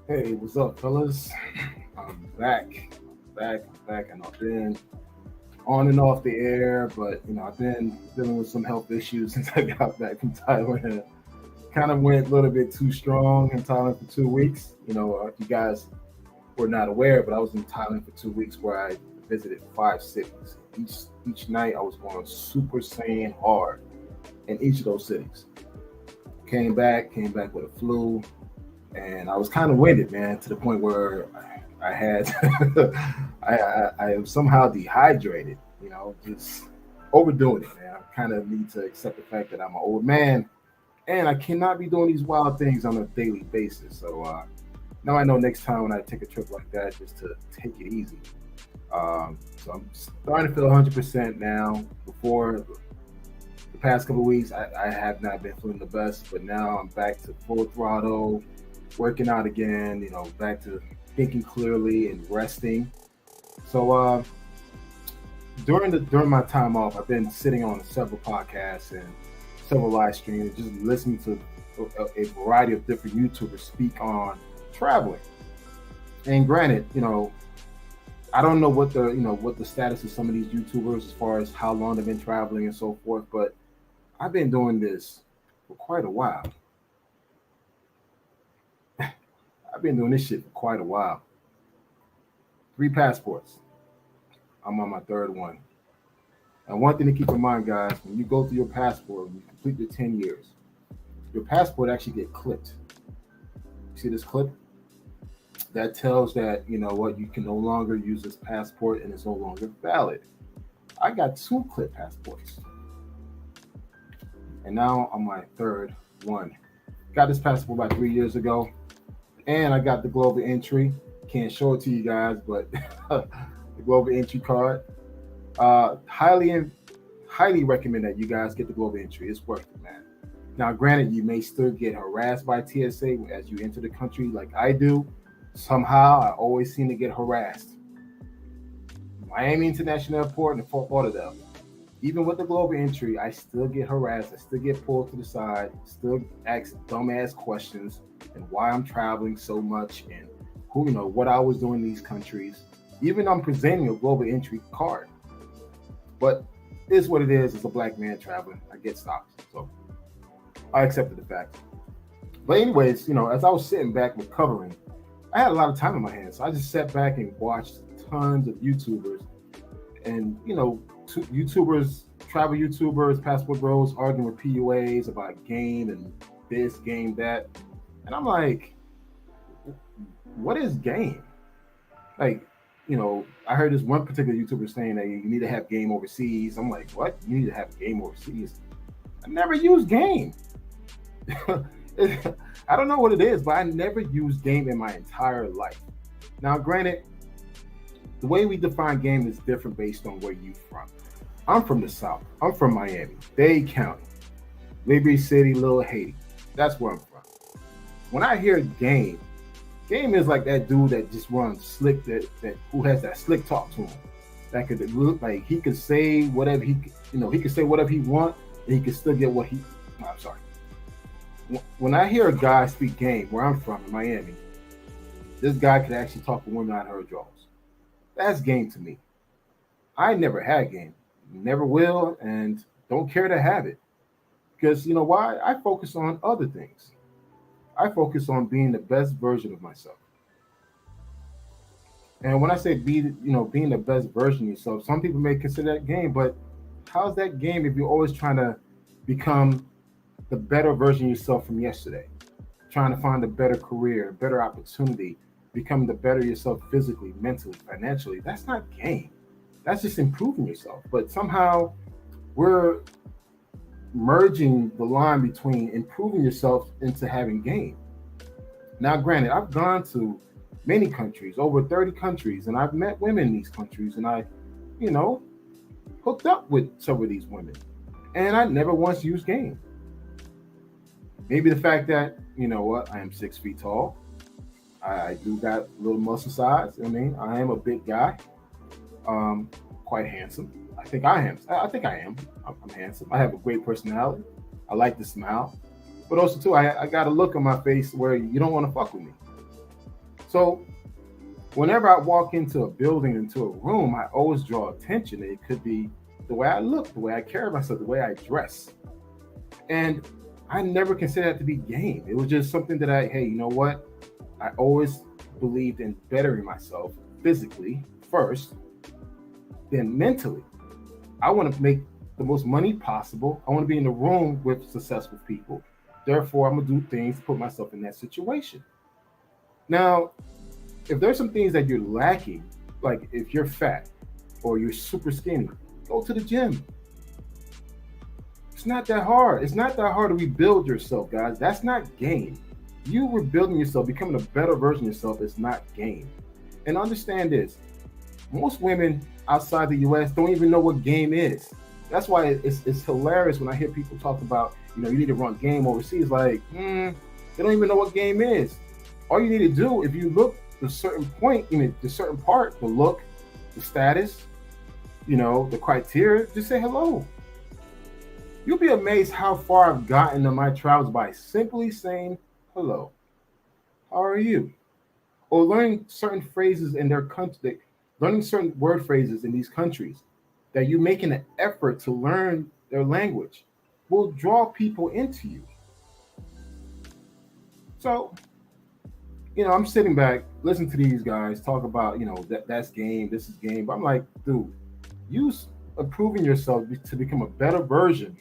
Hey, what's up, fellas? I'm back. I'm back, and I've been on and off the air, but I've been dealing with some health issues since I got back from Thailand. Kind of went a little bit too strong in Thailand for 2 weeks. If you guys were not aware, but I was in Thailand for 2 weeks where I visited 5 cities. Each night I was going Super Saiyan hard in each of those cities. Came back with a flu, and I was kind of winded, man, to the point where I had I am somehow dehydrated. Just overdoing it, man. I kind of need to accept the fact that I'm an old man, and I cannot be doing these wild things on a daily basis. So now I know next time when I take a trip like that, just to take it easy. So I'm starting to feel 100% now. Before the past couple of weeks, I have not been feeling the best, but now I'm back to full throttle, working out again. Back to thinking clearly and resting. So during my time off, I've been sitting on several podcasts and several live streams, just listening to a variety of different YouTubers speak on traveling. And granted, I don't know what the status of some of these YouTubers as far as how long they've been traveling and so forth, but I've been doing this for quite a while. I've been doing this shit for quite a while. 3 passports. I'm on my third one. And one thing to keep in mind, guys, when you go through your passport, when you complete your 10 years, your passport actually get clipped. You see this clip? That tells that, you can no longer use this passport and it's no longer valid. I got two clip passports. And now I'm my third one. Got this passport about 3 years ago. And I got the global entry. Can't show it to you guys, but the global entry card. Highly recommend that you guys get the global entry. It's worth it, man. Now, granted, you may still get harassed by TSA as you enter the country, like I do. Somehow, I always seem to get harassed. Miami International Airport and Fort Lauderdale. Even with the global entry, I still get harassed. I still get pulled to the side. Still ask dumbass questions and why I'm traveling so much and what I was doing in these countries. Even I'm presenting a global entry card. But it is what it is. As a black man traveling, I get stopped. So I accepted the fact. But anyways, as I was sitting back recovering, I had a lot of time in my hands. So I just sat back and watched tons of YouTubers and, YouTubers, travel YouTubers, passport bros arguing with PUAs about game and this, game, that. And I'm like, what is game? Like, I heard this one particular YouTuber saying that you need to have game overseas. I'm like, what? You need to have game overseas? I never used game. I don't know what it is, but I never used game in my entire life. Now, granted, the way we define game is different based on where you're from. I'm from the South. I'm from Miami, Dade County, Liberty City, Little Haiti. That's where I'm from. When I hear game is like that dude that just runs slick, that who has that slick talk to him. That could look like he could say whatever he could say whatever he want, and he could still get what he. No, I'm sorry. When I hear a guy speak game where I'm from in Miami, this guy could actually talk to women out of her drawers. That's game to me. I never had game, never will, and don't care to have it. Because you know why? I focus on other things. I focus on being the best version of myself. And when I say being the best version of yourself, some people may consider that game, but how's that game if you're always trying to become the better version of yourself from yesterday? Trying to find a better career, better opportunity, becoming the better yourself physically, mentally, financially. That's not game. That's just improving yourself. But somehow we're merging the line between improving yourself into having game. Now, granted, I've gone to many countries, over 30 countries, and I've met women in these countries, and I, you know, hooked up with some of these women. And I never once used game. Maybe the fact that, I am 6 feet tall. I do got a little muscle size. I mean, I am a big guy, quite handsome. I think I am. I think I am. I'm handsome. I have a great personality. I like to smile. But also, too, I got a look on my face where you don't want to fuck with me. So whenever I walk into a building, into a room, I always draw attention. It could be the way I look, the way I carry myself, the way I dress. And I never considered that to be game. It was just something that hey, you know what? I always believed in bettering myself physically first, then mentally. I want to make the most money possible. I want to be in the room with successful people. Therefore, I'm going to do things to put myself in that situation. Now, if there's some things that you're lacking, like if you're fat or you're super skinny, go to the gym. It's not that hard. It's not that hard to rebuild yourself, guys. That's not game. You rebuilding yourself, becoming a better version of yourself is not game. And understand this. Most women outside the US don't even know what game is. That's why it's hilarious when I hear people talk about, you need to run game overseas. Like, they don't even know what game is. All you need to do, if you look to a certain point, the certain part, the look, the status, the criteria, just say hello. You'll be amazed how far I've gotten in my travels by simply saying hello. How are you? Or learning certain phrases in their country, learning certain word phrases in these countries that you're making an effort to learn their language will draw people into you. So, I'm sitting back, listening to these guys talk about, that's game, this is game. But I'm like, dude, you improving yourself to become a better version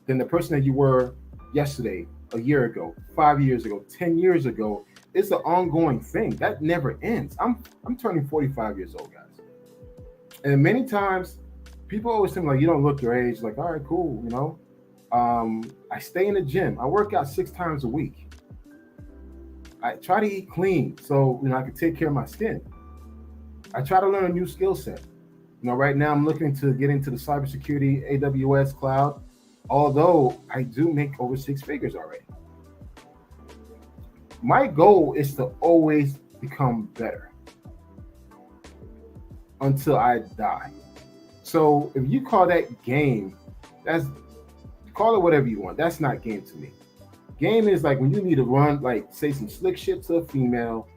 than the person that you were yesterday, a year ago, 5 years ago, 10 years ago. It's an ongoing thing that never ends. I'm turning 45 years old, guys. And many times people always think like, you don't look your age. Like, all right, cool. I stay in the gym. I work out 6 times a week. I try to eat clean so, I can take care of my skin. I try to learn a new skill set. Right now I'm looking to get into the cybersecurity AWS cloud, although I do make over 6 figures already. My goal is to always become better until I die. So if you call that game, call it whatever you want. That's not game to me. Game is like when you need to run, like say some slick shit to a female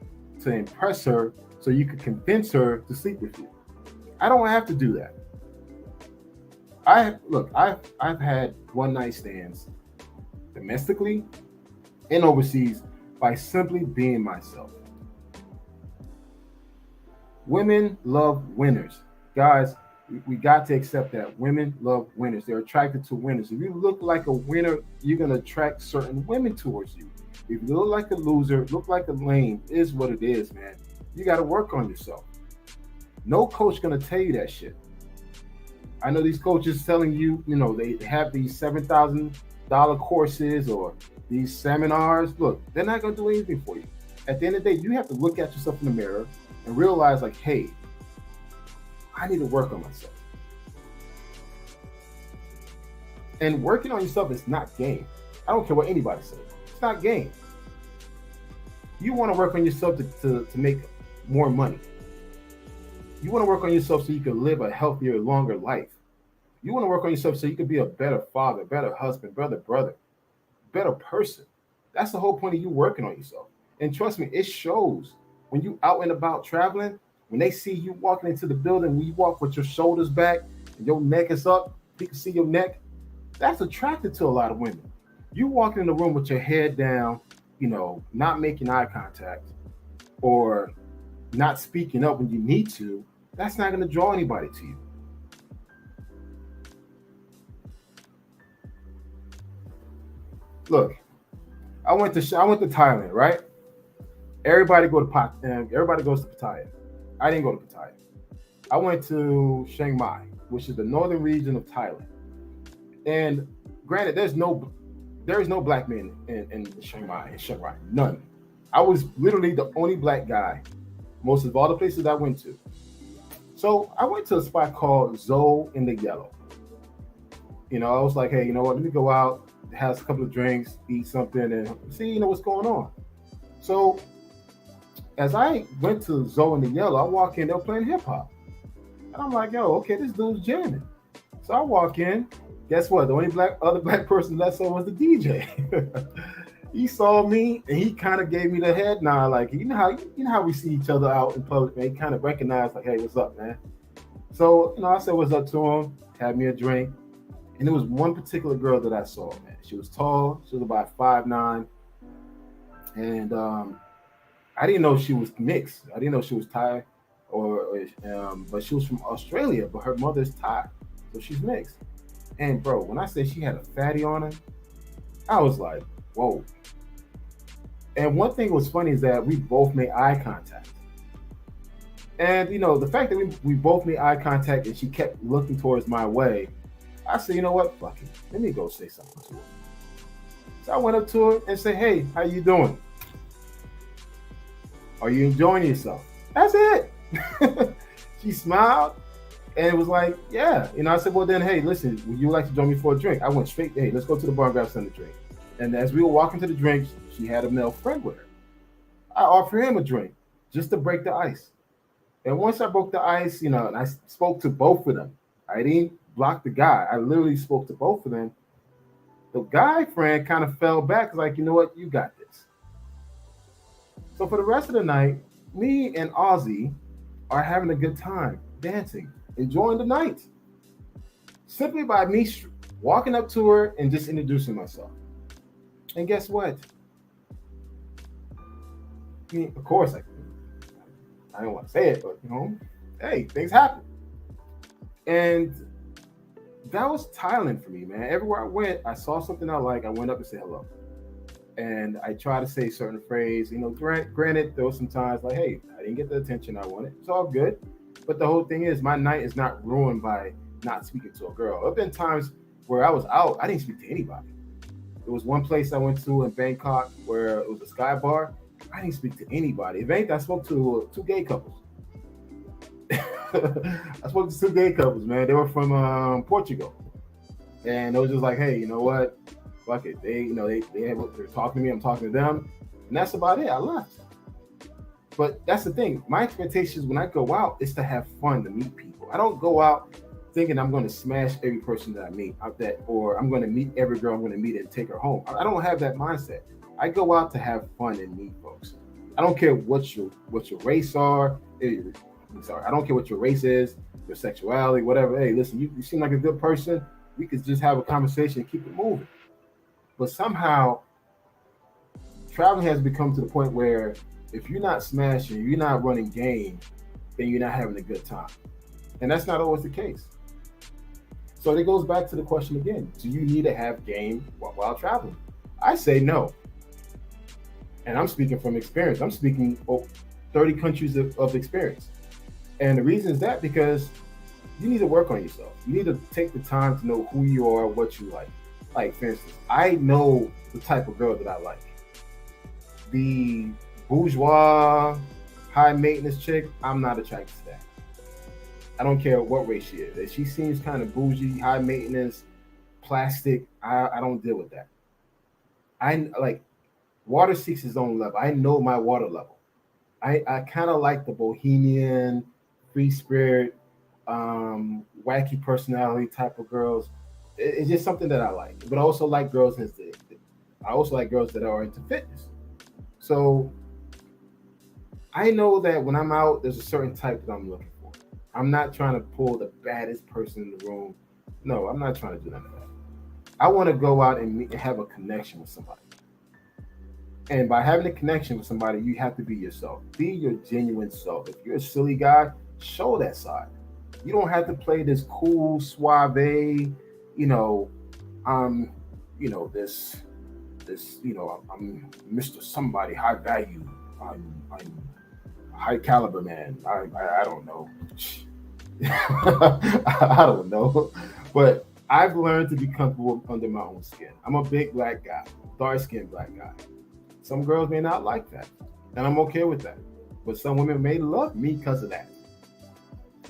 to impress her so you can convince her to sleep with you. I don't have to do that. I've had one night stands domestically and overseas by simply being myself. Women love winners. Guys, we got to accept that. Women love winners. They're attracted to winners. If you look like a winner, you're going to attract certain women towards you. If you look like a loser, look like a lame, is what it is, man. You got to work on yourself. No coach going to tell you that shit. I know these coaches telling you, they have these $7,000 courses or these seminars. Look, they're not going to do anything for you. At the end of the day, you have to look at yourself in the mirror and realize like, hey, I need to work on myself. And working on yourself is not game. I don't care what anybody says. It's not game. You want to work on yourself to make more money. You want to work on yourself so you can live a healthier, longer life. You want to work on yourself so you can be a better father, better husband, better brother, better person. That's the whole point of you working on yourself. And trust me, it shows when you out and about traveling, when they see you walking into the building, when you walk with your shoulders back and your neck is up, you can see your neck. That's attracted to a lot of women. You walking in the room with your head down, not making eye contact or not speaking up when you need to, that's not going to draw anybody to you. Look, I went to Thailand, right? Everybody goes to Pattaya. I didn't go to Pattaya. I went to Chiang Mai, which is the northern region of Thailand. And granted, there is no black men in Chiang Mai, none. I was literally the only black guy most of all the places I went to. So I went to a spot called Zoe in the Yellow. I was like, hey, you know what? Let me go out, have a couple of drinks, eat something, and see, what's going on. So as I went to Zoe in the Yellow, I walk in, they're playing hip hop. And I'm like, yo, okay, this dude's jamming. So I walk in, guess what? The only other black person left was the DJ. He saw me and he kind of gave me the head nod, like you know how we see each other out in public, man. He kind of recognized, like, hey, what's up, man? So I said what's up to him, had me a drink, and there was one particular girl that I saw, man. She was tall, she was about 5'9", and I didn't know she was mixed. I didn't know she was Thai, but she was from Australia, but her mother's Thai, so she's mixed. And bro, when I say she had a fatty on her, I was like, whoa. And one thing was funny is that we both made eye contact. And the fact that we both made eye contact and she kept looking towards my way, I said, you know what, fuck it. Let me go say something to her. So I went up to her and said, hey, how you doing? Are you enjoying yourself? That's it. She smiled and it was like, yeah. I said, well then, hey, listen, would you like to join me for a drink? I went straight, hey, let's go to the bar and grab something to drink. And as we were walking to the drink, she had a male friend with her. I offered him a drink just to break the ice. And once I broke the ice, and I spoke to both of them. I didn't block the guy. I literally spoke to both of them. The guy friend kind of fell back, like, you know what, you got this. So for the rest of the night, me and Ozzy are having a good time, dancing, enjoying the night. Simply by me walking up to her and just introducing myself. And guess what? I mean, of course, I don't want to say it, but hey, things happen. And that was Thailand for me, man. Everywhere I went, I saw something I like. I went up and said hello. And I try to say certain phrase. Granted, there was some times like, hey, I didn't get the attention I wanted. It's all good. But the whole thing is, my night is not ruined by not speaking to a girl. There have been times where I was out, I didn't speak to anybody. There was one place I went to in Bangkok where it was a sky bar. I didn't speak to anybody. If anything, I spoke to two gay couples. I spoke to two gay couples, man. They were from Portugal. And it was just like, hey, you know what? Fuck it. They're talking to me, I'm talking to them. And that's about it. I left. But that's the thing. My expectations when I go out is to have fun, to meet people. I don't go out thinking I'm going to smash every person that I meet or I'm going to meet every girl I'm going to meet and take her home. I don't have that mindset. I go out to have fun and meet folks. I don't care what your race are. I don't care what your race is, your sexuality, whatever. Hey, listen, you seem like a good person. We could just have a conversation and keep it moving. But somehow, traveling has become to the point where if you're not smashing, you're not running game, then you're not having a good time. And that's not always the case. So it goes back to the question again. Do you need to have game while traveling? I say no. And I'm speaking from experience. I'm speaking 30 countries of experience. And the reason is that because you need to work on yourself. You need to take the time to know who you are, what you like. Like, for instance, I know the type of girl that I like. The bourgeois, high maintenance chick, I'm not attracted to that. I don't care what race she is. If she seems kind of bougie, high maintenance, plastic, I don't deal with that. Water seeks its own level. I know my water level. I kind of like the bohemian, free spirit, wacky personality type of girls. It's just something that I like. But I also like girls that are into fitness. So I know that when I'm out, there's a certain type that I'm looking for. I'm not trying to pull the baddest person in the room. No, I'm not trying to do none of that. I want to go out and have a connection with somebody. And by having a connection with somebody, you have to be yourself. Be your genuine self. If you're a silly guy, show that side. You don't have to play this cool, suave, I'm Mr. Somebody, high value. I'm high caliber man. I don't know. I don't know. But I've learned to be comfortable under my own skin. I'm a big black guy, dark-skinned black guy. Some girls may not like that, and I'm okay with that. But some women may love me because of that.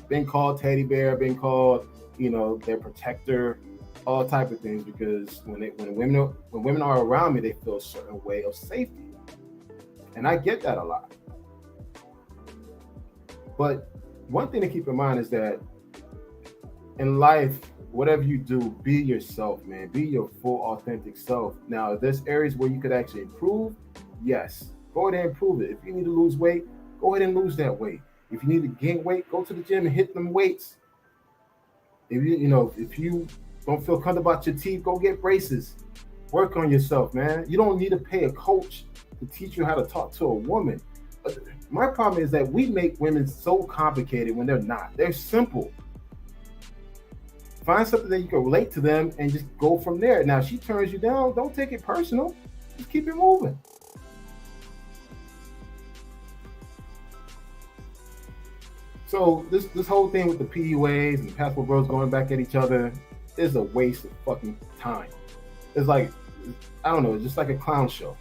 Been called teddy bear, been called, their protector, all type of things. Because when women are around me, they feel a certain way of safety, and I get that a lot. But one thing to keep in mind is that in life, whatever you do, be yourself, man. Be your full, authentic self. Now, if there's areas where you could actually improve, yes, go ahead and improve it. If you need to lose weight, go ahead and lose that weight. If you need to gain weight, go to the gym and hit them weights. If you don't feel comfortable about your teeth, go get braces. Work on yourself, man. You don't need to pay a coach to teach you how to talk to a woman. My problem is that we make women so complicated when they're not. They're simple. Find something that you can relate to them and just go from there. Now, if she turns you down, don't take it personal. Just keep it moving. So this whole thing with the PUAs and the passport bros going back at each other is a waste of fucking time. It's like, I don't know, it's just like a clown show.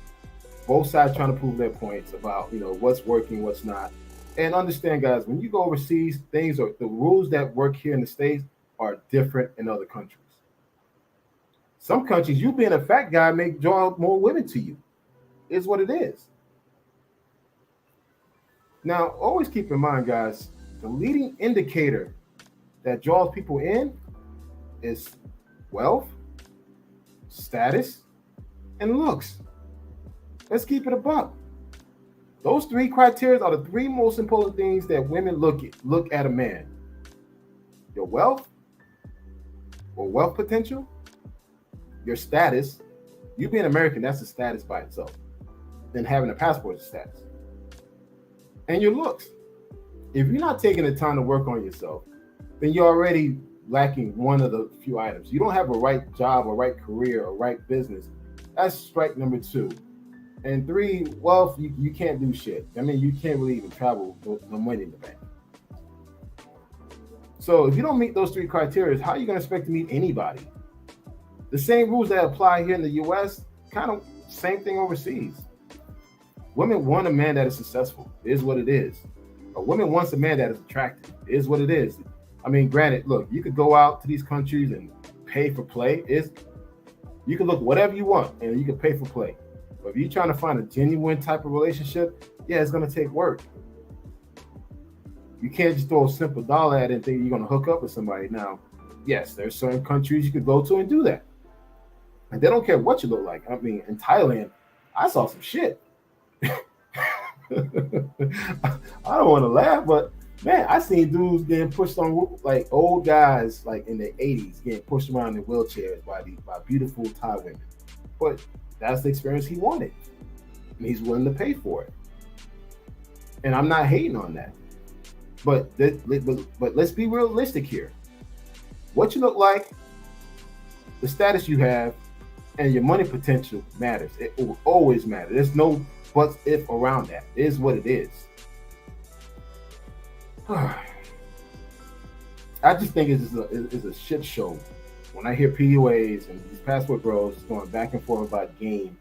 Both sides trying to prove their points about, what's working, what's not. And understand, guys, when you go overseas, the rules that work here in the States are different in other countries. Some countries, you being a fat guy may draw more women to you. Is what it is. Now, always keep in mind, guys, the leading indicator that draws people in is wealth, status, and looks. Let's keep it a buck. Those three criteria are the three most important things that women look at a man. Your wealth or wealth potential, your status. You being American, that's a status by itself. Then having a passport is a status. And your looks. If you're not taking the time to work on yourself, then you're already lacking one of the few items. You don't have a right job, a right career, a right business. That's strike number 2. And 3, wealth, you can't do shit. I mean, you can't really even travel with no money in the bank. So if you don't meet those 3 criteria, how are you going to expect to meet anybody? The same rules that apply here in the U.S., kind of same thing overseas. Women want a man that is successful. It is what it is. A woman wants a man that is attractive. It is what it is. I mean, granted, look, you could go out to these countries and pay for play. You can look whatever you want and you can pay for play. But if you're trying to find a genuine type of relationship, yeah, it's going to take work. You can't just throw a simple dollar at it and think you're going to hook up with somebody. Now, yes, there's certain countries you could go to and do that. And they don't care what you look like. I mean, in Thailand, I saw some shit. I don't want to laugh, but man, I seen dudes getting pushed on, like old guys, like in their 80s, getting pushed around in wheelchairs by beautiful Thai women. But that's the experience he wanted, and he's willing to pay for it. And I'm not hating on that, but let's be realistic here. What you look like, the status you have, and your money potential matters. It will always matter. There's no buts if around that. It is what it is. I just think it's a shit show when I hear PUAs and these passport bros going back and forth about game,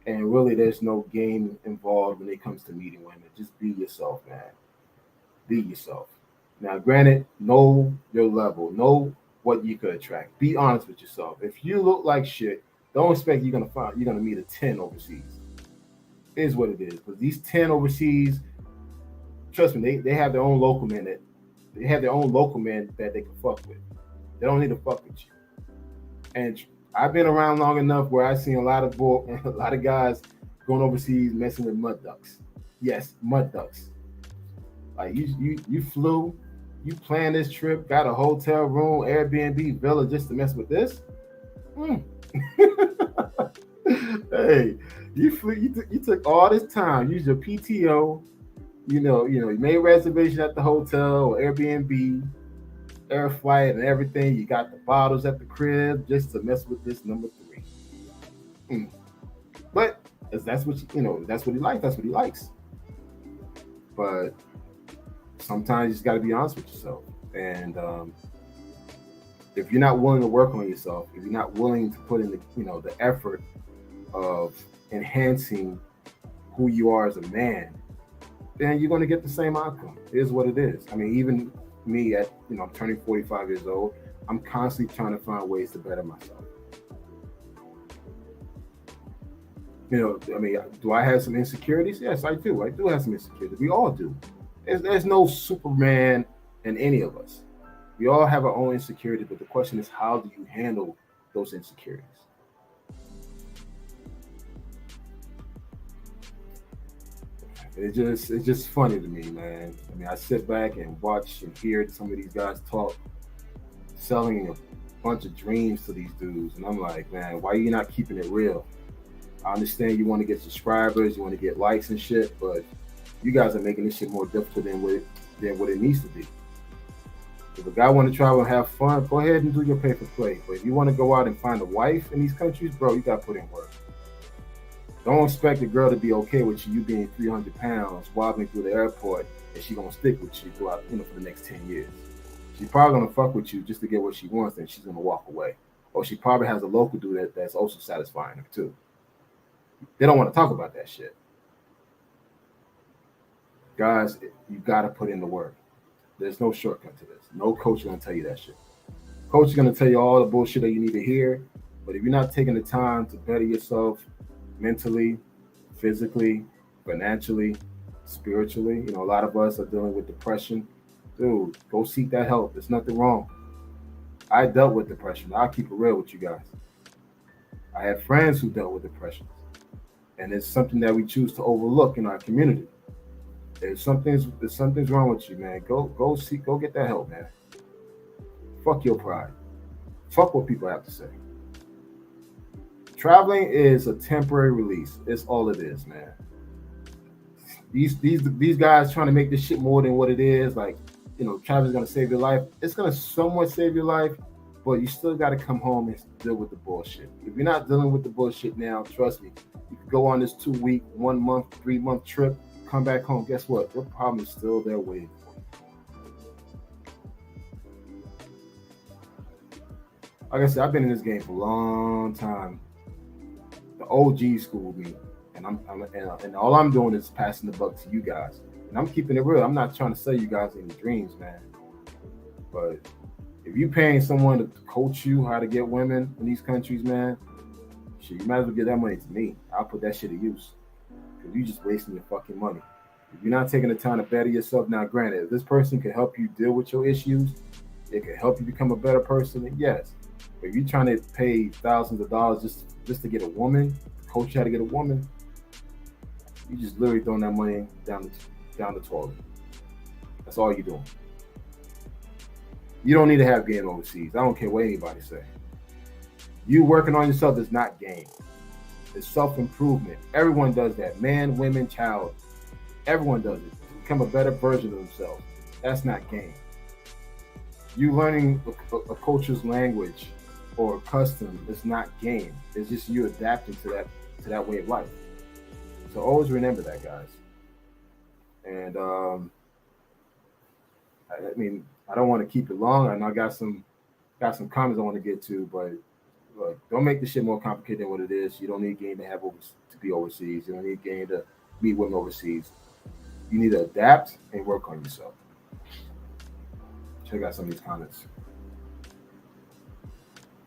and really there's no game involved when it comes to meeting women. Just be yourself, man. Be yourself. Now, granted, know your level. Know what you could attract. Be honest with yourself. If you look like shit, don't expect you're gonna meet a 10 overseas. It is what it is. Because these 10 overseas, trust me, they have their own local men that they can fuck with. They don't need to fuck with you. And I've been around long enough where I've seen a lot of guys going overseas messing with mud ducks. Yes, mud ducks. Like you flew, you planned this trip, got a hotel room, Airbnb, villa just to mess with this. Hey, you took all this time, used your PTO, you made reservation at the hotel or Airbnb, air flight and everything. You got the bottles at the crib just to mess with this number 3. But that's what that's what he likes. That's what he likes. But sometimes you just got to be honest with yourself. And if you're not willing to work on yourself, if you're not willing to put in the effort of enhancing who you are as a man, then you're going to get the same outcome. It is what it is. I mean, even me I'm turning 45 years old, I'm constantly trying to find ways to better myself. I mean, do I have some insecurities? Yes, I do. I do have some insecurities. We all do. There's no Superman in any of us. We all have our own insecurities, but the question is, how do you handle those insecurities? It's just funny to me, man. I mean, I sit back and watch and hear some of these guys talk, selling a bunch of dreams to these dudes, and I'm like, man, why are you not keeping it real? I understand you want to get subscribers, you want to get likes and shit, but you guys are making this shit more difficult than what it needs to be. If a guy want to travel and have fun, go ahead and do your pay for play. But if you want to go out and find a wife in these countries, bro, you got to put in work. Don't expect a girl to be okay with you being 300 pounds wobbling through the airport and she gonna stick with you throughout, for the next 10 years. She's probably gonna fuck with you just to get what she wants, and she's gonna walk away. Or she probably has a local dude that's also satisfying her too. They don't want to talk about that shit. Guys, you gotta put in the work. There's no shortcut to this. No coach is gonna tell you that shit. Coach is gonna tell you all the bullshit that you need to hear, but if you're not taking the time to better yourself mentally, physically, financially, spiritually, a lot of us are dealing with depression. Dude, go seek that help. There's nothing wrong. I dealt with depression. I'll keep it real with you guys. I have friends who dealt with depression, and it's something that we choose to overlook in our community. If something's wrong with you, man, go get that help, man. Fuck your pride. Fuck what people have to say. Traveling is a temporary release. It's all it is, man. These guys trying to make this shit more than what it is. Like, traveling's gonna save your life. It's gonna somewhat save your life, but you still got to come home and deal with the bullshit. If you're not dealing with the bullshit now, trust me, you can go on this 2 week, 1 month, 3 month trip, come back home. Guess what? Your problem is still there waiting for you. Like I said, I've been in this game for a long time. The OG schooled me, and all I'm doing is passing the buck to you guys. And I'm keeping it real. I'm not trying to sell you guys any dreams, man. But if you paying someone to coach you how to get women in these countries, man, shit, you might as well give that money to me. I'll put that shit to use. Because you just wasting your fucking money. If you're not taking the time to better yourself, now granted, if this person can help you deal with your issues, it can help you become a better person, then yes. But if you're trying to pay thousands of dollars just to get a woman, coach you how to get a woman, you just literally throwing that money down the toilet. That's all you're doing. You don't need to have game overseas. I don't care what anybody say. You working on yourself is not game. It's self-improvement. Everyone does that. Man, women, child. Everyone does it. To become a better version of themselves. That's not game. You learning a culture's language or custom is not game. It's just you adapting to that way of life. So always remember that, guys. And I mean, I don't want to keep it long. I know I got some comments I want to get to, but look, don't make this shit more complicated than what it is. You don't need game to be overseas. You don't need game to meet women overseas. You need to adapt and work on yourself. Check out some of these comments.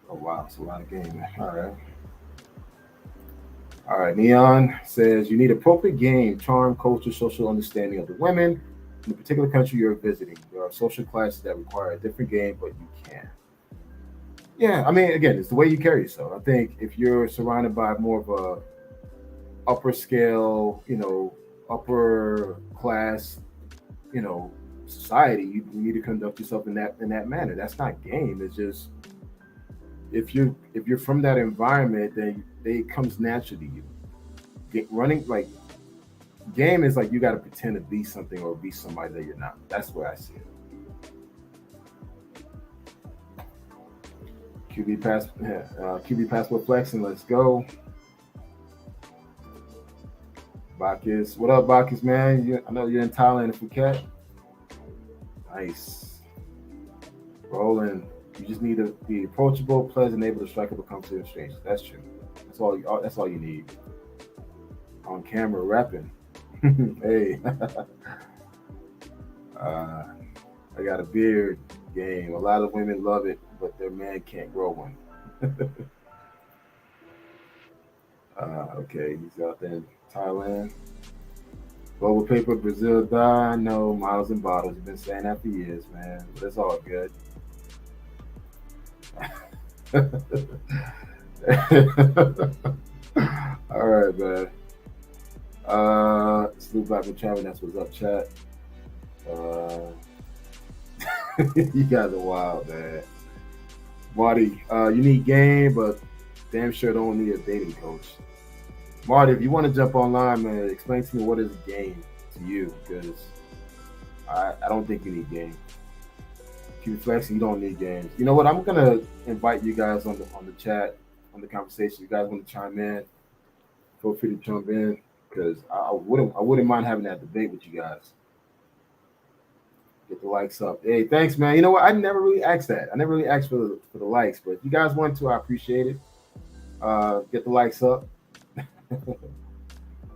Oh wow, it's a lot of game. All right. Neon says you need appropriate game, charm, culture, social understanding of the women in the particular country you're visiting. There are social classes that require a different game, but you can. Yeah, I mean, again, it's the way you carry yourself. I think if you're surrounded by more of a upper scale, upper class, society, you need to conduct yourself in that manner. That's not game. It's just if you're from that environment, then it comes naturally to you. Running like game is like you got to pretend to be something or be somebody that you're not. That's where I see it. QB passport flexing. Let's go. Bacchus, what up, Bacchus, man? I know you're in Thailand and Phuket. Nice. Rolling. You just need to be approachable, pleasant, able to strike up a conversation with strangers. That's true. That's all you need. On camera rapping. Hey. I got a beard game. A lot of women love it, but their man can't grow one. Okay, he's out there in Thailand. Global paper, Brazil die. No, models and bottles. You've been saying that for years, man. But it's all good. All right, man. Snoop Black and Travis, that's what's up, chat. Uh, you guys are wild, man. Marty, you need game, but damn sure don't need a dating coach. Marty, if you want to jump online, man, explain to me what is game to you, because I don't think you need game. Keep flexing, you don't need games. You know what? I'm gonna invite you guys on the chat, on the conversation. You guys want to chime in? Feel free to jump in because I wouldn't mind having that debate with you guys. Get the likes up. Hey, thanks, man. You know what? I never really asked that. I never really asked for the likes, but if you guys want to, I appreciate it. Get the likes up.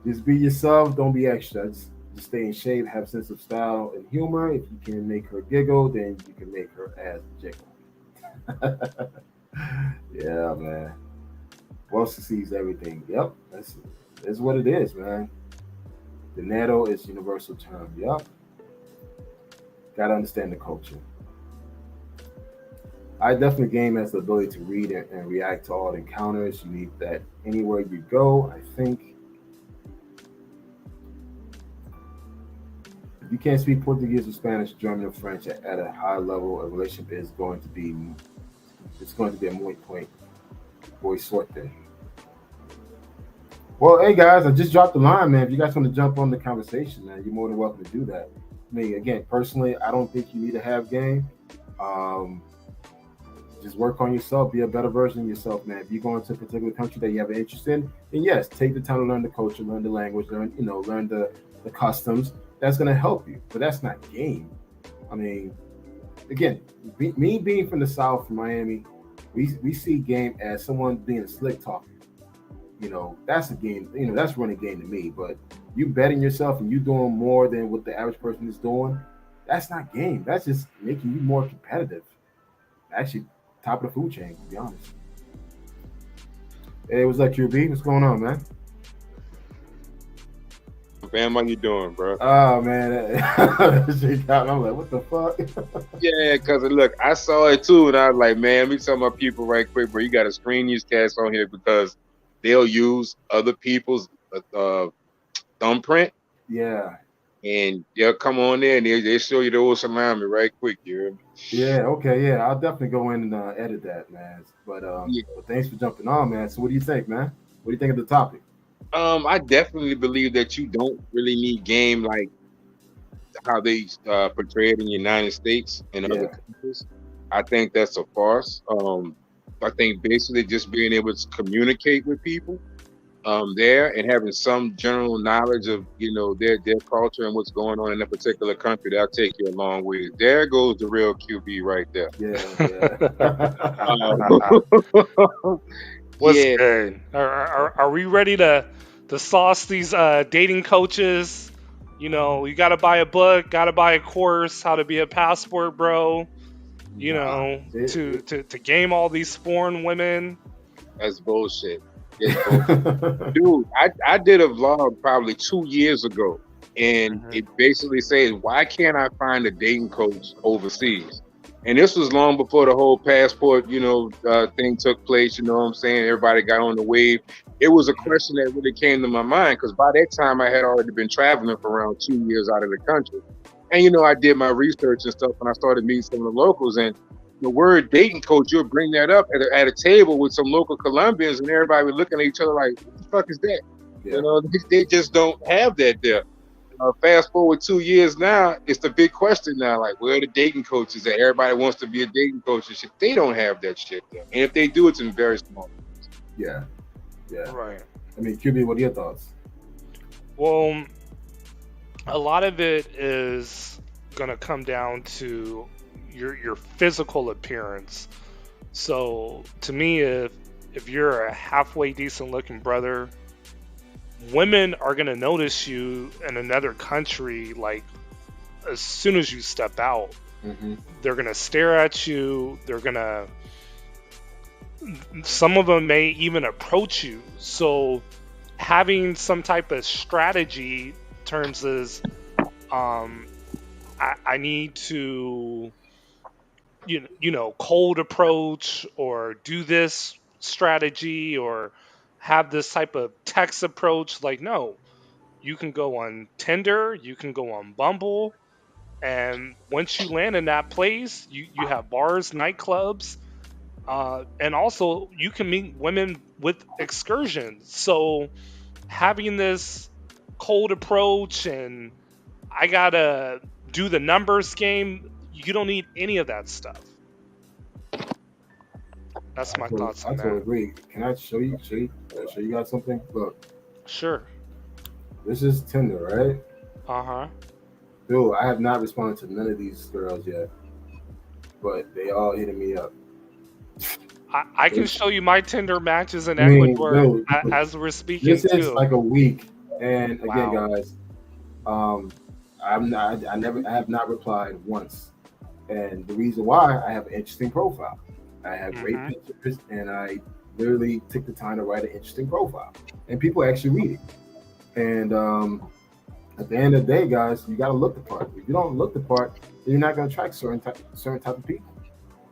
Just be yourself. Don't be extra. Just stay in shape. Have a sense of style and humor. If you can make her giggle, then you can make her ass jiggle. Yeah, man. Well succeeds everything. Yep, that's what it is, man. Dinero is universal term. Yep. Gotta understand the culture. I definitely game has the ability to read and react to all encounters. You need that anywhere you go. I think if you can't speak Portuguese or Spanish, German or French at a high level, a relationship is going to be it's going to be a moot point. Boy sorte. Well, hey guys, I just dropped the line, man. If you guys want to jump on the conversation, man, you're more than welcome to do that. I mean, again, personally, I don't think you need to have game. Um, just work on yourself, be a better version of yourself, man. If you go into a particular country that you have an interest in, then yes, take the time to learn the culture, learn the language, learn the customs. That's gonna help you, but that's not game. I mean, again, me being from the South, from Miami, we see game as someone being a slick talker. That's a game. That's running game to me. But you betting yourself and you doing more than what the average person is doing, that's not game. That's just making you more competitive. Actually, top of the food chain, to be honest. Hey, what's up, QB? What's going on, man? Fam, how you doing, bro? Oh man, I'm like, what the fuck? Yeah, cause look, I saw it too, and I was like, man, let me tell my people right quick, bro. You got to screen these cats on here because they'll use other people's uh, thumbprint, Yeah, and they'll come on there and they show you the old salami right quick. You hear me? yeah, okay, yeah. I'll definitely go in and edit that, man. Yeah. But thanks for jumping on, man. So, what do you think, man? What do you think of the topic? I definitely believe that you don't really need game like how they portray it in the United States and other Yeah, countries. I think that's a farce. I think basically just being able to communicate with people there and having some general knowledge of their culture and what's going on in a particular country, that'll take you a long way. There goes the real QB right there. yeah, yeah. What's Yeah, good? Are we ready to sauce these dating coaches? You got to buy a book, got to buy a course, how to be a passport bro. Nah, To game all these foreign women. that's bullshit. It's bullshit. Dude, I did a vlog probably 2 years ago, and Mhm. it basically says, why can't I find a dating coach overseas? And this was long before the whole passport, thing took place. You know what I'm saying? Everybody got on the wave. It was a question that really came to my mind because by that time I had already been traveling for around 2 years out of the country. And I did my research and stuff, and I started meeting some of the locals. And the word dating coach, you'll bring that up at a table with some local Colombians, and everybody was looking at each other like, "What the fuck is that?" yeah, They just don't have that there. Fast forward 2 years now, it's the big question now. Like, where are the dating coaches that everybody wants to be a dating coach and shit? They don't have that shit there, and if they do, it's in very small. yeah, yeah. Right. I mean, QB, what are your thoughts? Well, a lot of it is gonna come down to your physical appearance. So to me, if you're a halfway decent looking brother, women are gonna notice you in another country like as soon as you step out. Mm-hmm. They're gonna stare at you. Some of them may even approach you. So having some type of strategy terms is, I need to cold approach or do this strategy or have this type of text approach. Like, no, you can go on Tinder, you can go on Bumble, and once you land in that place, you have bars, nightclubs, and also you can meet women with excursions. So having this cold approach and I gotta do the numbers game, you don't need any of that stuff. That's my thoughts I on totally that. agree. Can I show you guys something? Look, Sure. this is Tinder, right? Uh-huh. Dude, I have not responded to none of these girls yet, but they all hitting me up. I can show you my Tinder matches in I mean, Ecuador dude, as we're speaking this is too. like a week, and again, Wow. guys, I have not replied once, and the reason why, I have an interesting profile. I have great Hmm. pictures, and I literally took the time to write an interesting profile, and people actually read it. And at the end of the day, guys, you got to look the part. If you don't look the part, then you're not going to attract certain type of people.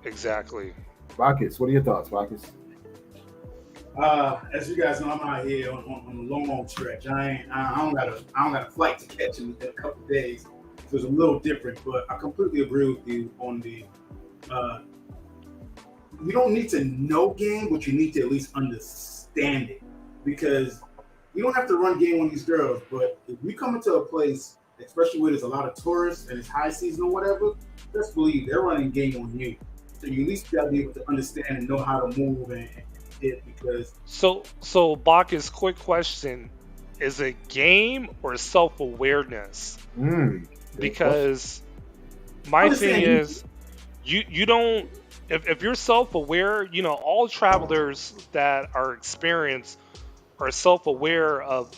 Exactly. Rockets, what are your thoughts, Rockets? As you guys know, I'm out here on a long stretch. I don't got a flight to catch in a couple of days, so it's a little different. But I completely agree with you on the. Uh, you don't need to know game, but you need to at least understand it, because you don't have to run game on these girls. But if you come into a place, especially where there's a lot of tourists and it's high season or whatever, just believe they're running game on you. So you at least gotta be able to understand and know how to move and it, because So Bacchus, quick question: is it game or self-awareness? Good question. Because my thing understand is, you don't. If you're self-aware, all travelers that are experienced are self-aware of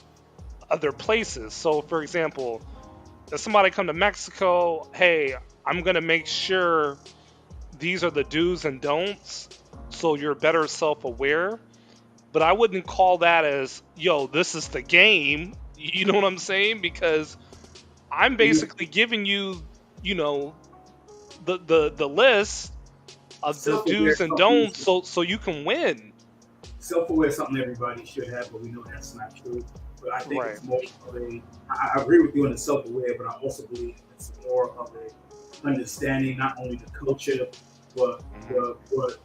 other places. So, for example, if somebody come to Mexico, hey, I'm gonna make sure these are the do's and don'ts, so you're better self-aware. But I wouldn't call that as, yo, this is the game. You know what I'm saying? Because I'm you basically giving you, you know, the list of the self-aware do's is and something don'ts, so you can win. self-aware is something everybody should have, but we know that's not true. But I think Right. it's more of a. I agree with you on the self-aware, but I also believe it's more of a understanding not only the culture, but Hmm. but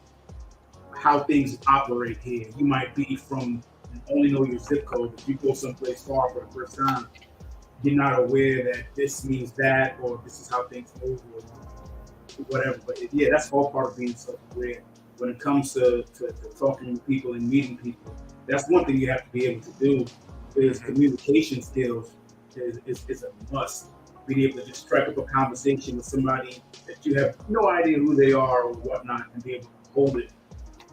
how things operate here. You might be from and only know your zip code. If you go someplace far for the first time, you're not aware that this means that, or this is how things move, or whatever. But yeah, that's all part of being self-aware. When it comes to talking to people and meeting people, that's one thing you have to be able to do. Is Hmm. communication skills is a must. Being able to just strike up a conversation with somebody that you have no idea who they are or whatnot, and be able to hold it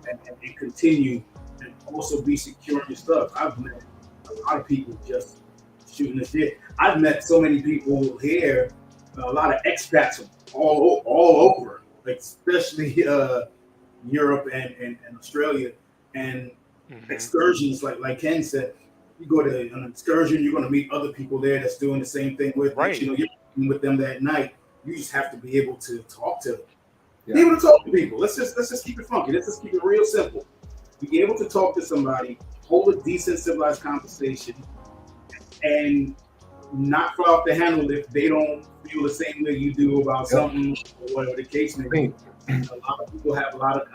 and continue, and also be secure in your stuff. I've met a lot of people just shooting the shit. I've met so many people here, a lot of expats from all over, like especially Europe and Australia, and Hmm. excursions. Like Ken said, you go to an excursion, you're going to meet other people there that's doing the same thing. With next, Right. you're with them that night. You just have to be able to talk to them, be Yeah. able to talk to people. Let's just keep it funky. Let's just keep it real simple. Be able to talk to somebody, hold a decent civilized conversation, and not fly off the handle if they don't feel the same way you do about Yep. something or whatever the case may I be. mean, A lot of people have a lot of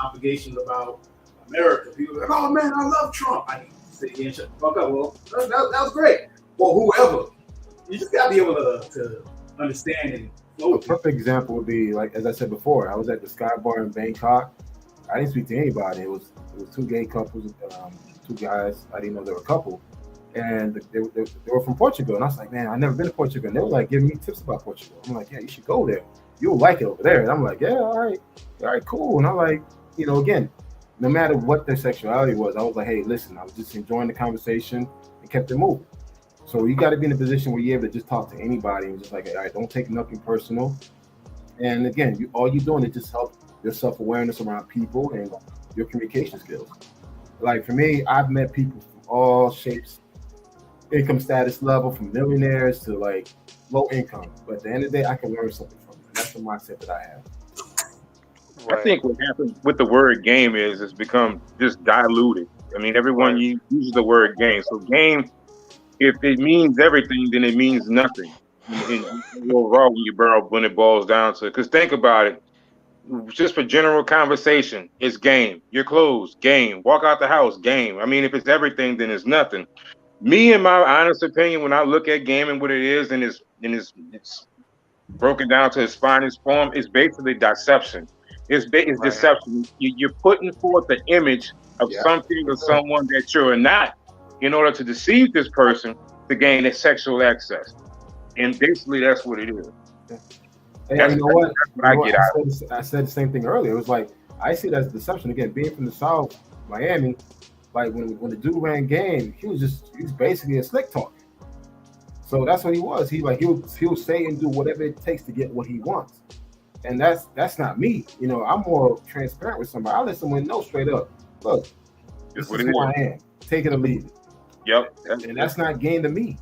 obligations about America. People are like, oh man, I love Trump. I need to sit here and shut the fuck up. Well, that was great. Or whoever. You just gotta be able to understand and flow a with people. perfect example would be, like, as I said before, I was at the Sky Bar in Bangkok. I didn't speak to anybody. It was two gay couples, two guys. I didn't know they were a couple, and they were from Portugal. And I was like, man, I've never been to Portugal. And they were like giving me tips about Portugal. I'm like, yeah, you should go there. You'll like it over there. And I'm like, yeah, all right, cool. And I'm like, again, no matter what their sexuality was, I was like, hey, listen, I was just enjoying the conversation and kept it moving. So you got to be in a position where you're able to just talk to anybody and just like, all right, don't take nothing personal. And again, all you're doing is just help your self awareness around people and your communication skills. Like for me, I've met people from all shapes, income status level, from millionaires to like low income. But at the end of the day, I can learn something from them. And that's the mindset that I have. I think what happens with the word game is it's become just diluted. I mean, everyone uses the word game. So game, if it means everything, then it means nothing. Overall, when it boils down to, because think about it, just for general conversation, it's game. Your clothes, game. Walk out the house, game. I mean, if it's everything, then it's nothing. Me, in my honest opinion, when I look at game and what it is, and it's broken down to its finest form, it's basically deception. It's deception. You're putting forth the image of something or someone that you're not in order to deceive this person to gain that sexual access. And basically, that's what it is. And you know what? I said the same thing earlier. It was like, I see that as deception. Again, being from the South, Miami, like when the dude ran game, he was basically a slick talk. So that's what he was. He'll say and do whatever it takes to get what he wants. And that's not me. You know, I'm more transparent with somebody. I'll let someone know straight up, look, this is who I am. Take it or leave it. Yep. And that's not game to me.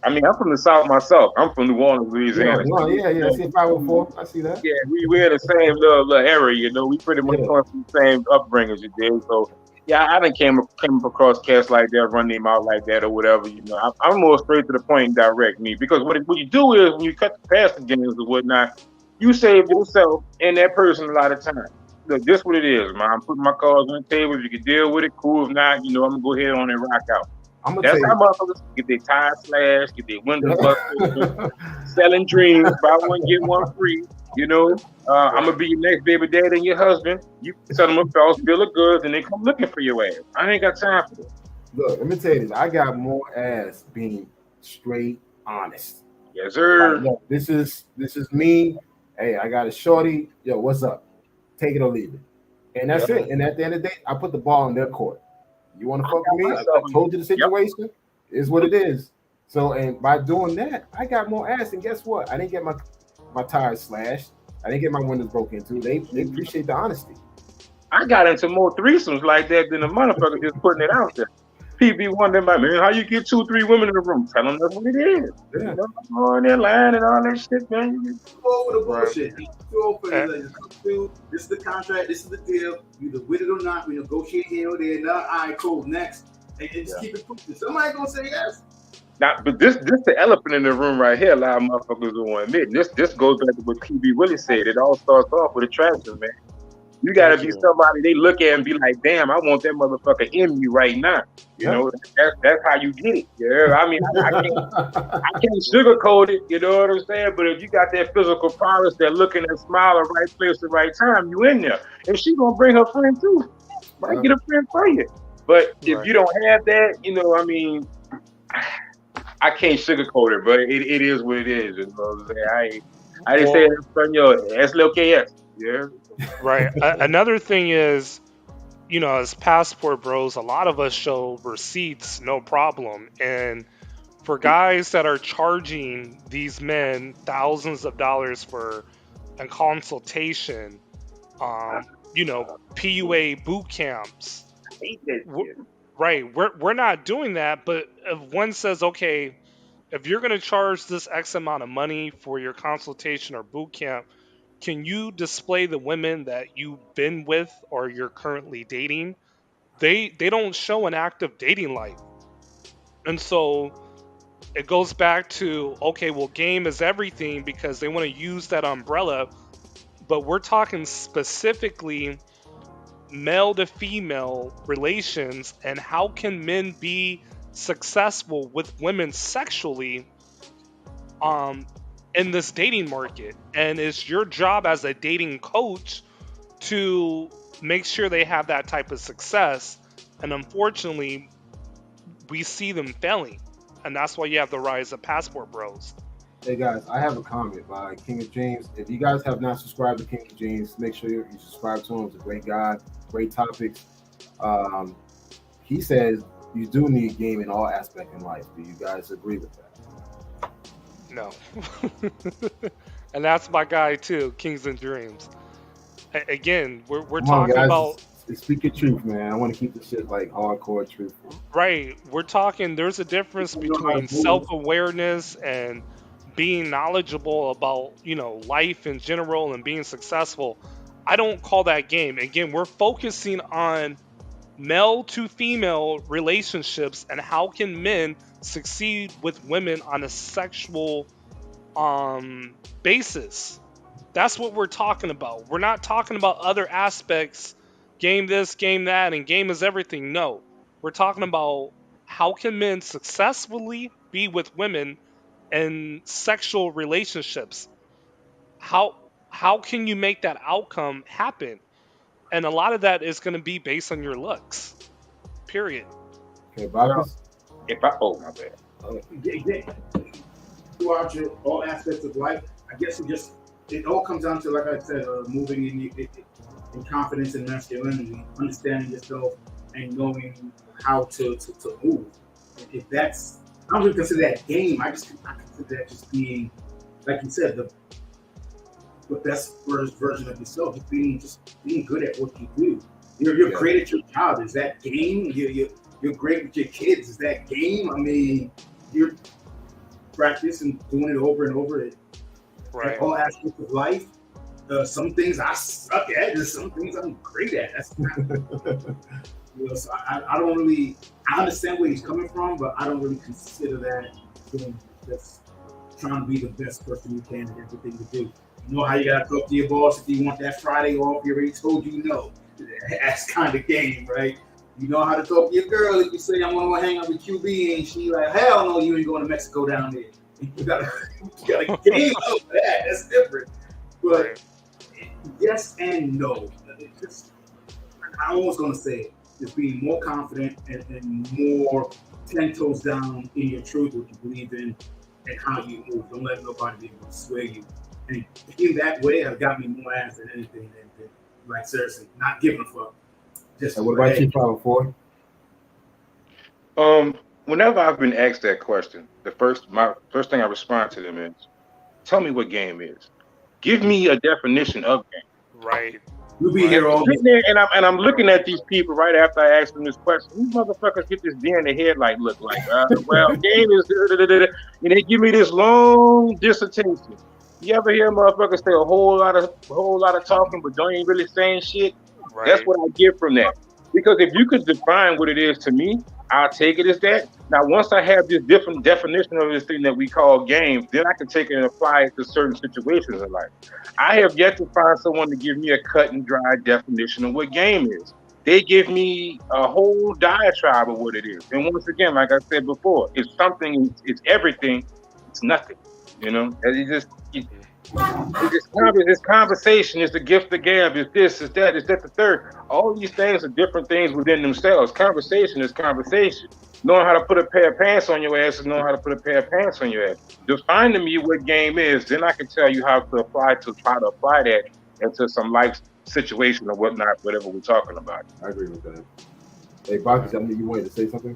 I mean, I'm from the South myself. I'm from New Orleans, Louisiana. Yeah. I see 504. I see that. Yeah, we're in the same little area, you know. We pretty much come from the same upbringings, you did. So, yeah, I done came across cats like that, run them out like that or whatever, you know. I'm more straight to the point and direct me. Because what you do is, when you cut past the games or whatnot, you save yourself and that person a lot of time. Look, this what it is, man. I'm putting my cards on the table. If you can deal with it, cool. If not, you know, I'm going to go ahead on and rock out. That's how motherfuckers get their tires slashed, get their windows busted, selling dreams, buy one, get one free. You know, I'm going to be your next baby daddy and your husband. You sell them a false bill of goods and they come looking for your ass. I ain't got time for that. Look, let me tell you this. I got more ass being straight honest. Yes, sir. Like, look, this is me. Hey, I got a shorty. Yo, what's up? Take it or leave it. And that's it. And at the end of the day, I put the ball in their court. You want to fuck with me? I told you the situation is what it is. So, and by doing that, I got more ass. And guess what? I didn't get my tires slashed. I didn't get my windows broken into. They appreciate the honesty. I got into more threesomes like that than a motherfucker just putting it out there. People wondering about, man, how you get 2-3 women in the room? Tell them that's what it is. Yeah. On their line and all that shit, man. You go over the bullshit. This is the contract. This is the deal. You either with it or not. We negotiate here or there. All right, cool. Next, and just keep it pushing. Somebody gonna say yes. Now, but this the elephant in the room right here. A lot of motherfuckers don't want to admit. This goes back to what PB Willie said. It all starts off with attraction, man. You gotta be somebody they look at and be like, damn, I want that motherfucker in me right now. You know, that's how you get it. Yeah, I mean, I can't sugarcoat it. You know what I'm saying? But if you got that physical prowess, that looking and smiling, right place at the right time, you in there. And she gonna bring her friend too. Might get a friend for you. But if you don't have that, you know, I mean, I can't sugarcoat it, but it is what it is. You know what I'm saying? I didn't say it from your SLKS. Yeah. Right. Another thing is, you know, as passport bros, a lot of us show receipts, no problem. And for guys that are charging these men thousands of dollars for a consultation, you know, PUA boot camps, right? We're not doing that. But if one says, okay, if you're going to charge this X amount of money for your consultation or boot camp, can you display the women that you've been with or you're currently dating? They don't show an active dating life. And so it goes back to, okay, well, game is everything because they want to use that umbrella. But we're talking specifically male to female relations and how can men be successful with women sexually in this dating market. And it's your job as a dating coach to make sure they have that type of success. And unfortunately, we see them failing. And that's why you have the rise of passport bros. Hey guys, I have a comment by King of James. If you guys have not subscribed to King of James, make sure you subscribe to him. He's a great guy, great topics. He says you do need game in all aspects in life. Do you guys agree with that? No. And that's my guy too, Kings and Dreams. Again, we're talking about... Speak your truth, man. I want to keep the shit like hardcore truthful. Right. We're talking, there's a difference between self-awareness and being knowledgeable about, you know, life in general and being successful, I don't call that game. Again, we're focusing on male to female relationships and how can men succeed with women on a sexual basis. That's what we're talking about. We're not talking about other aspects, game this, game that, and game is everything. No. We're talking about how can men successfully be with women in sexual relationships. How how can you make that outcome happen? And a lot of that is going to be based on your looks. Period. Okay, Bacchus. If I oh my bad. Throughout all aspects of life, I guess it all comes down to, like I said, moving in confidence and masculinity, understanding yourself and knowing how to move. If that's, I don't even consider that game. I consider that just being, like you said, the best version of yourself. Just being good at what you do. You're great at your job. Is that game? You're great with your kids. Is that game? I mean, you're practice and doing it over and over at all aspects of life. Some things I suck at, and some things I'm great at. That's not, so I don't really. I understand where he's coming from, but I don't really consider that being that's trying to be the best person you can at everything you do. You know how you gotta talk to your boss if you want that Friday off. He already told you no. That's kind of game, right? You know how to talk to your girl if you say I'm gonna hang out with QB and she like, hell no, you ain't going to Mexico down there. You gotta game up that. That's different. But yes and no. I'm almost gonna say it. Just being more confident and more 10 toes down in your truth, what you believe in, and how you move. Don't let nobody be able to sway you. And being that way has got me more ass than anything. Than like seriously, not giving a fuck. Just what about you, 504? Whenever I've been asked that question, my first thing I respond to them is, "Tell me what game is. Give me a definition of game." Right. You'll be here all sitting there, and I'm looking at these people right after I ask them this question. These motherfuckers get this deer in the headlight look like, well, game is, and they give me this long dissertation. You ever hear motherfuckers say a whole lot of talking, but don't even really saying shit? Right. That's what I get from that. Because if you could define what it is to me, I'll take it as that. Now, once I have this different definition of this thing that we call game, then I can take it and apply it to certain situations in life. I have yet to find someone to give me a cut and dry definition of what game is. They give me a whole diatribe of what it is. And once again, like I said before, it's something, it's everything, it's nothing. You know, this conversation is the gift of gab, is this, is that the third. All these things are different things within themselves. Conversation is conversation. Knowing how to put a pair of pants on your ass is knowing how to put a pair of pants on your ass. Define to me what game is, then I can tell you how to apply that into some life situation or whatnot, whatever we're talking about. I agree with that. Hey, Bobby, I mean, you wanted to say something?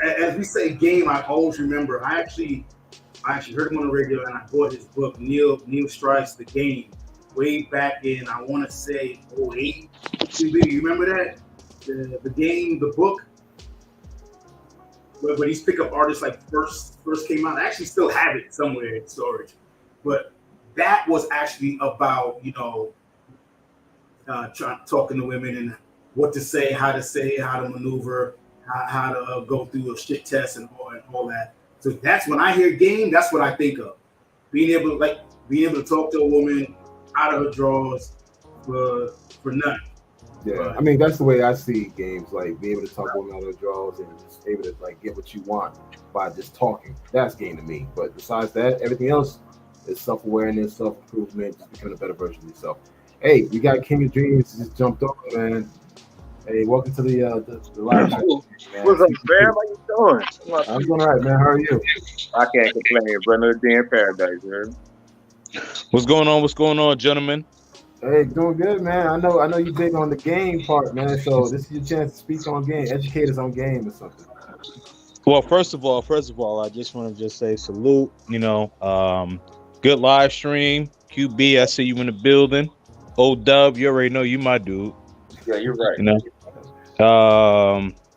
As we say game, I always remember. I actually heard him on the radio, and I bought his book, Neil Strauss, The Game, way back in, I want to say 2008. You remember that? The game, the book, where these pickup artists like first came out. I actually still have it somewhere in storage, but that was actually about talking to women and what to say, how to maneuver, how to go through a shit test and all that. So that's when I hear game, that's what I think of. Being able to talk to a woman out of her drawers for nothing. Yeah, I mean, that's the way I see games, like being able to talk to women out of her drawers and just able to like get what you want by just talking. That's game to me. But besides that, everything else is self-awareness, self-improvement, just becoming a better version of yourself. Hey, we got King of Dreams just jumped on, man. Hey, welcome to the live show. What's up, man? How you doing? I'm doing all right, man. How are you? I can't complain, bro. Another day in paradise, man. What's going on, gentlemen? Hey, doing good, man. I know you big on the game part, man. So this is your chance to speak on game, educate us on game or something. Well, first of all, I just want to say salute. Good live stream. QB, I see you in the building. O Dub, you already know you my dude. Yeah, you're right.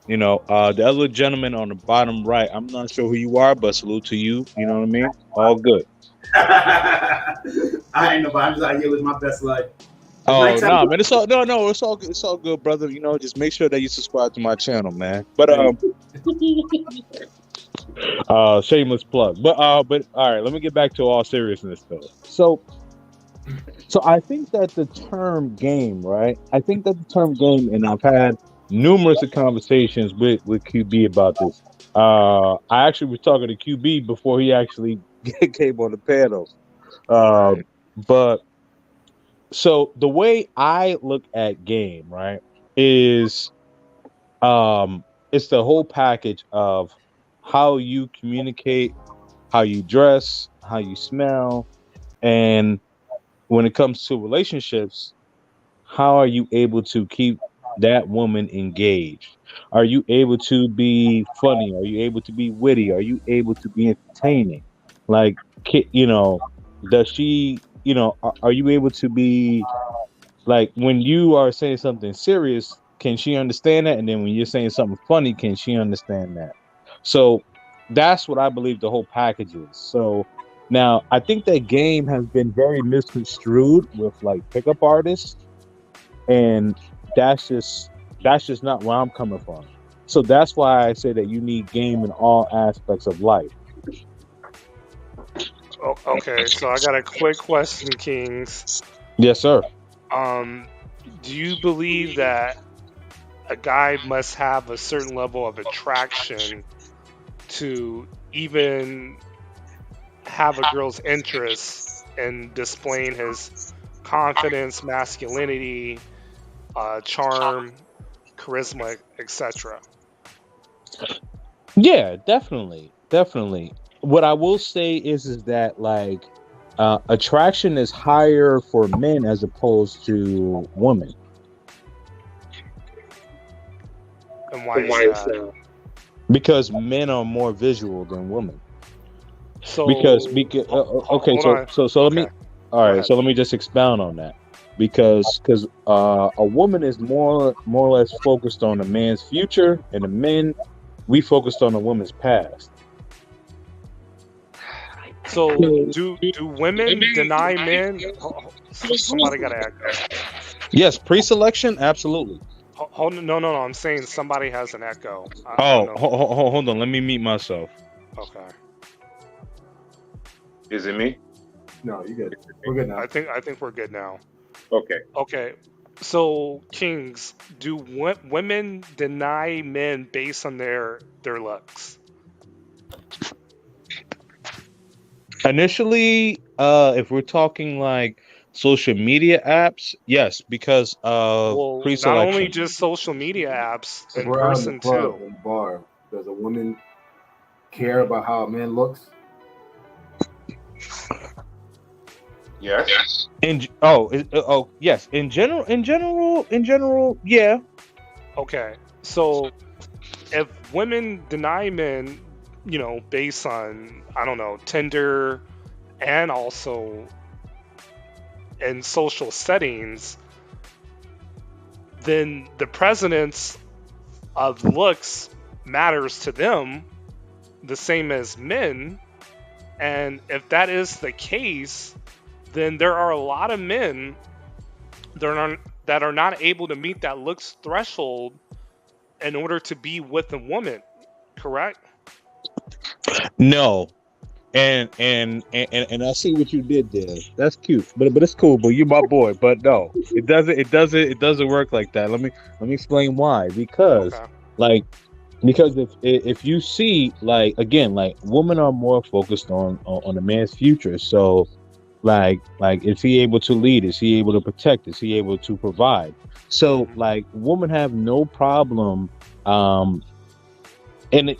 The other gentleman on the bottom right, I'm not sure who you are, but salute to you. You know what I mean? All good. I ain't nobody. I'm just out here living my best life. Oh no, man! It's all no, it's all good, brother. Just make sure that you subscribe to my channel, man. But shameless plug. But all right, let me get back to all seriousness though. So I think that the term game, right? I think that the term game, and I've had numerous of conversations with QB about this. I actually was talking to QB before he actually came on the panel. But so the way I look at game, right, is it's the whole package of how you communicate, how you dress, how you smell, and when it comes to relationships, how are you able to keep that woman engaged? Are you able to be funny? Are you able to be witty? Are you able to be entertaining? Like, does she, are you able to be like when you are saying something serious, can she understand that? And then when you're saying something funny, can she understand that? So that's what I believe the whole package is. So now I think that game has been very misconstrued with like pickup artists, and that's just not where I'm coming from. So that's why I say that you need game in all aspects of life. Oh, okay, so I got a quick question, Kings. Yes, sir. Do you believe that a guy must have a certain level of attraction to even have a girl's interest in displaying his confidence, masculinity, charm, charisma, etc.? Yeah, definitely. What I will say is that like attraction is higher for men as opposed to women. And why is that? Because men are more visual than women. So Because okay, so let me so let me just expound on that. Because a woman is more or less focused on a man's future, and the men, we focused on a woman's past. So do women deny men? Somebody got to echo. Yes, pre-selection, absolutely. Hold on, no. I'm saying somebody has an echo. Hold on. Let me mute myself. Okay. Is it me? No, you good. We're good now. I think we're good now. Okay. Okay. So, Kings, do women deny men based on their looks? Initially, if we're talking like social media apps, yes, because of pre-selection. Not only just social media apps, If in we're out in the person club, too. in the bar, does a woman care about how a man looks? Yes. Yes. In general, yeah. Okay. So, if women deny men, based on, I don't know, Tinder and also in social settings, then the presence of looks matters to them the same as men. And if that is the case, then there are a lot of men that are not able to meet that looks threshold in order to be with a woman, correct? No. And I see what you did there. That's cute, but it's cool. But you're my boy. But no, it doesn't work like that. Let me explain why. Because if you see, like, again, like, women are more focused on a man's future. So like is he able to lead? Is he able to protect? Is he able to provide? So like women have no problem. And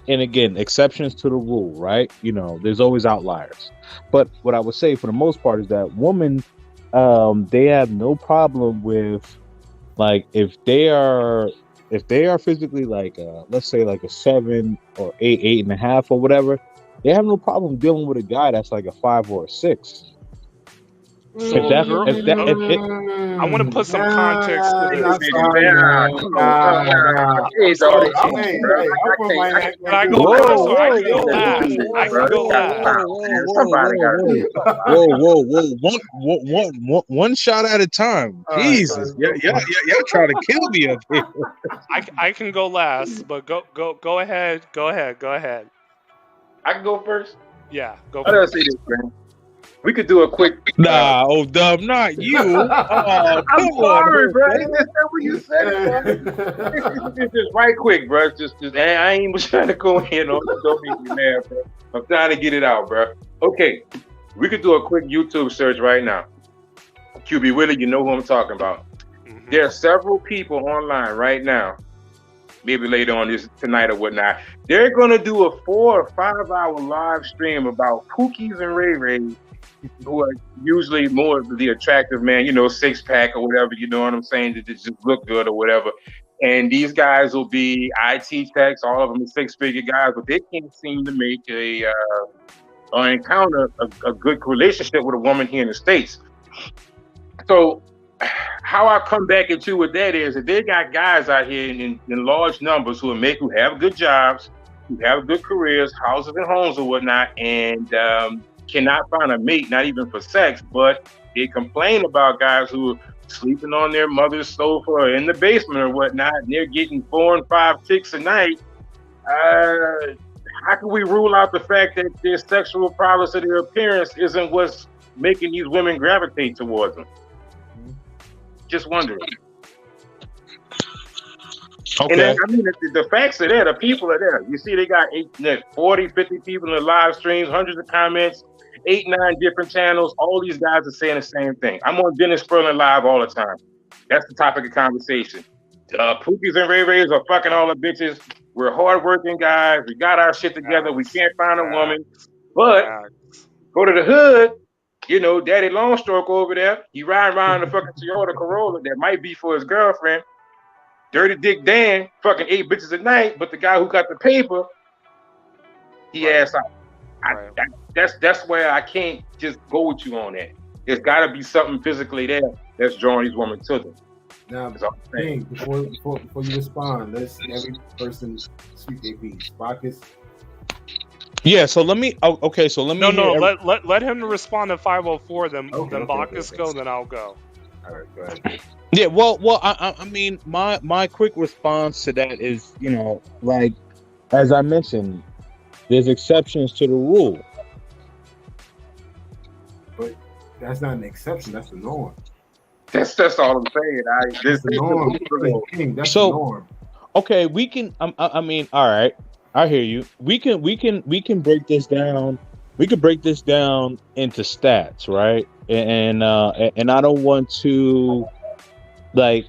again, exceptions to the rule, right? There's always outliers. But what I would say for the most part is that women, they have no problem with, like, if they are physically like let's say like a 7 or 8.5 or whatever, they have no problem dealing with a guy that's like a 5 or a 6. So I want to put some context to I'm this. sorry, man. Nah. Hey, Sorry. dog, Hey, bro. I'm from I Miami. Can I go Whoa, last or I whoa, can go whoa, last? I can go last. Somebody got to do whoa. One shot at a time. All right, Jesus. Y'all trying to kill me up here. I can go last, but go ahead. Go ahead. I can go first. Yeah, go I gotta first. say this, man. We could do a quick. Nah, Dub, not you. Oh, I'm come sorry, on, bro. man. It's just that what you said, bro. It's just right quick, bro. Just I ain't even trying to go in on. Don't make me mad, bro. I'm trying to get it out, bro. Okay, we could do a quick YouTube search right now. QB Willie, you know who I'm talking about. Mhm. There are several people online right now. Maybe later on this tonight or whatnot. They're gonna do a 4 or 5 hour live stream about Pookies and Ray Rays, who are usually more of the attractive man, 6-pack or whatever, you know what I'm saying, that just look good or whatever. And these guys will be IT techs, all of them are 6-figure guys, but they can't seem to make or encounter a good relationship with a woman here in the States. So how I come back at you with that is that they got guys out here in large numbers who have good jobs, who have good careers, houses and homes or whatnot, and cannot find a mate, not even for sex, but they complain about guys who are sleeping on their mother's sofa or in the basement or whatnot, and they're getting 4 and 5 chicks a night. How can we rule out the fact that their sexual prowess or their appearance isn't what's making these women gravitate towards them? Just wondering. Okay. And then, I mean, the facts are there. The people are there. You see, they got 40, 50 people in the live streams, hundreds of comments, 8, 9 different channels. All these guys are saying the same thing. I'm on Dennis Sperling Live all the time. That's the topic of conversation. Pookies and Ray Rays are fucking all the bitches. We're hardworking guys. We got our shit together. We can't find a woman. But go to the hood. Daddy Longstroke over there, he riding around the fucking Toyota Corolla that might be for his girlfriend. Dirty Dick Dan, fucking 8 bitches a night, but the guy who got the paper, he ass out. That's where I can't just go with you on that. There's got to be something physically there that's drawing these women to them. Now, King, before you respond, let's every person speak their piece. Bacchus. Yeah, so let me. Okay, so let me. Let him respond to 504. Then Bacchus go. Then I'll go. All right, go ahead. Yeah, well, I mean, my quick response to that is, like, as I mentioned, there's exceptions to the rule. But that's not an exception. That's the norm. That's all I'm saying. That's the norm. King, that's the norm. Okay, we can. I mean, all right. I hear you. We can break this down. We could break this down into stats, right? And I don't want to, like,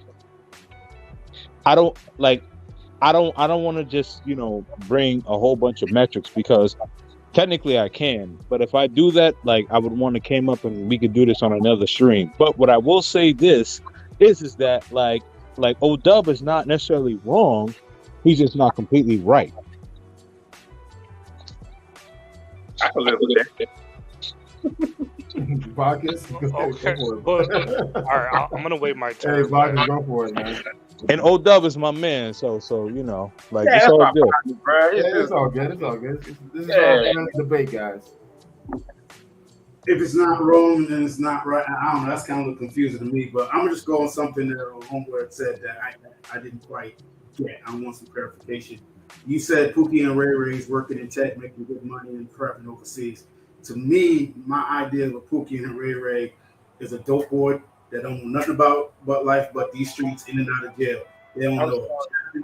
I don't want to just bring a whole bunch of metrics, because technically I can, but if I do that, like, I would want to came up and we could do this on another stream. But what I will say this is that like O-Dub is not necessarily wrong. He's just not completely right. I can live with that. Bacchus, Okay. All right, I'm gonna wait my turn. Hey, Bacchus, go for it, man. And O-Dub is my man, so like, it's all good. It's all good. It's all good. This is all debate, guys. If it's not wrong, then it's not right. I don't know. That's kind of confusing to me. But I'm gonna just go on something that Homeboy said that I didn't quite get. I want some clarification. You said Pookie and Ray Ray's working in tech, making good money and prepping overseas. To me, my idea of a Pookie and Ray Ray is a dope boy that don't know nothing about life but these streets, in and out of jail. They don't know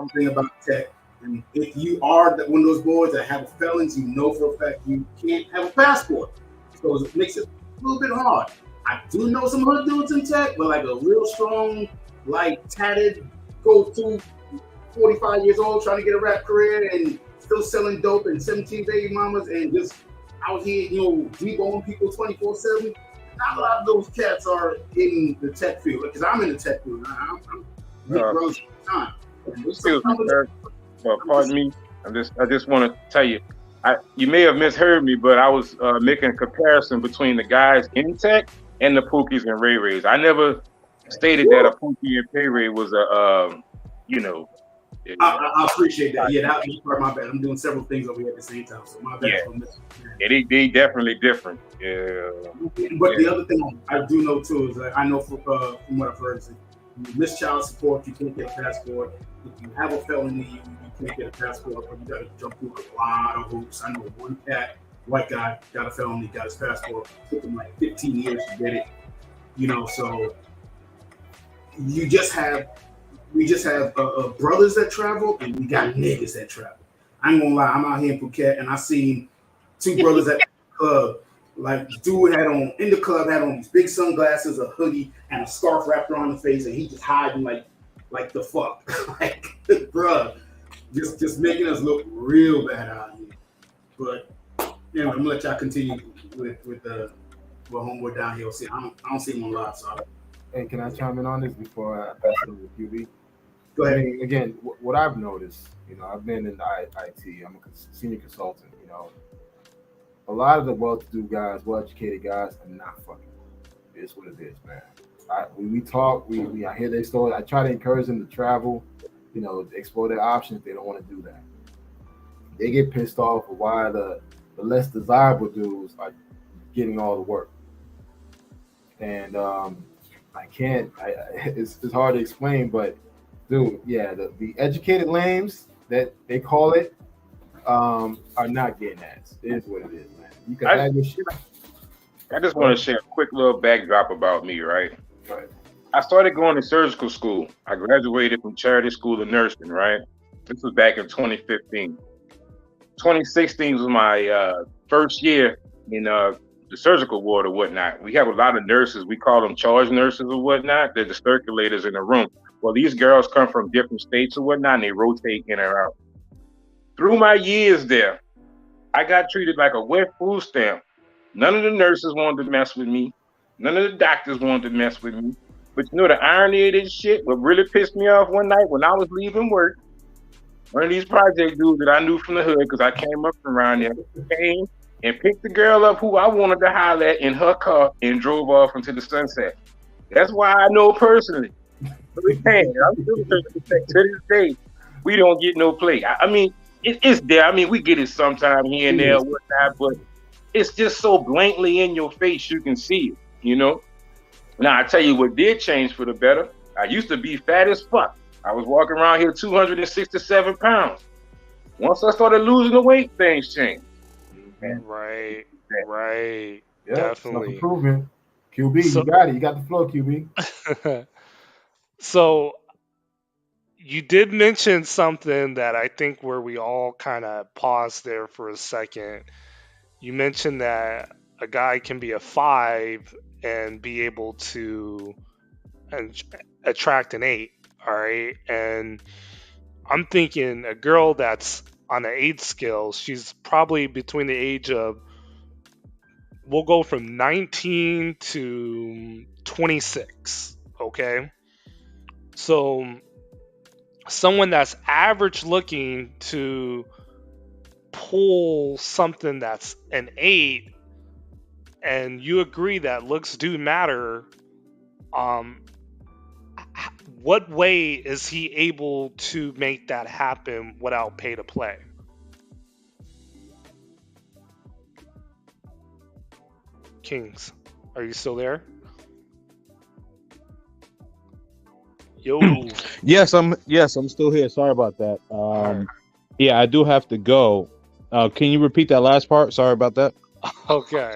anything about tech. And if you are one of those boys that have felons, you know for a fact you can't have a passport. So it makes it a little bit hard. I do know some hood dudes in tech, but like a real strong, like tatted, go-to 45 years old trying to get a rap career and still selling dope and 17 baby mamas and just out here, deboning people 24/7. Not a lot of those cats are in the tech field, because I'm in the tech field. I'm all the time. Excuse me, sir. Well, pardon me. I just want to tell you, you may have misheard me, but I was making a comparison between the guys in tech and the Pookies and Ray Rays. I never stated that a Pookie and Ray Ray was a, you know. I appreciate that. Yeah, that was part of my bad. I'm doing several things over here at the same time, so my bad. Yeah, they definitely different. Yeah. But the other thing I do know too is that I know from what I've heard is that you miss child support, you can't get a passport. If you have a felony, you can't get a passport, or you got to jump through a lot of hoops. I know one white guy, got a felony, got his passport. It took him like 15 years to get it. You know, so we just have brothers that travel, and we got niggas that travel. I ain't gonna lie, I'm out here in Phuket, and I seen two brothers at the club. Like, dude had on in the club had on these big sunglasses, a hoodie, and a scarf wrapped around his face, and he just hiding like the fuck, like, bruh, just making us look real bad out here. But you know, I'm gonna let y'all continue with the homeboy down here. See, I don't see him on live, so. Hey, can I chime in on this before I pass it over to QB? Go ahead. I mean, again, what I've noticed, you know, I've been in IT. I'm a senior consultant. You know, a lot of the well-to-do guys, well-educated guys, are not fucking. It's what it is, man. We talk. I hear their stories. I try to encourage them to travel. You know, explore their options. They don't want to do that. They get pissed off of why the less desirable dudes are getting all the work, and it's hard to explain, but dude, yeah, the educated lames that they call it are not getting ass. It is what it is, man. You can have your shit. I just want to share a quick little backdrop about me, right? Right. I started going to surgical school. I graduated from Charity School of Nursing, right? This was back in 2015. 2016 was my first year in the surgical ward or whatnot. We have a lot of nurses. We call them charge nurses or whatnot. They're the circulators in the room. Well, these girls come from different states or whatnot, and they rotate in and out. Through my years there, I got treated like a wet food stamp. None of the nurses wanted to mess with me. None of the doctors wanted to mess with me. But you know the irony of this shit? What really pissed me off one night when I was leaving work, one of these project dudes that I knew from the hood, because I came up from around there, came and picked the girl up who I wanted to holler at in her car and drove off into the sunset. That's why I know personally. I'm still to this day, we don't get no play. I mean, it's there. I mean, we get it sometime here and there, whatnot, but it's just so blatantly in your face you can see it, you know? Now, I tell you what did change for the better. I used to be fat as fuck. I was walking around here 267 pounds. Once I started losing the weight, things changed. Right. Yeah, Definitely. Improvement. QB, you got it. You got the flow, QB. So you did mention something that I think where we all kind of paused there for a second. You mentioned that a guy can be a 5 and be able to attract an 8. All right. And I'm thinking a girl that's on an 8 scale, she's probably between the age of, we'll go from 19 to 26. Okay. So someone that's average looking to pull something that's an 8, and you agree that looks do matter, what way is he able to make that happen without pay to play? Kings, are you still there? Yo. Yes, I'm still here. Sorry about that. Yeah, I do have to go. Can you repeat that last part? Sorry about that. Okay.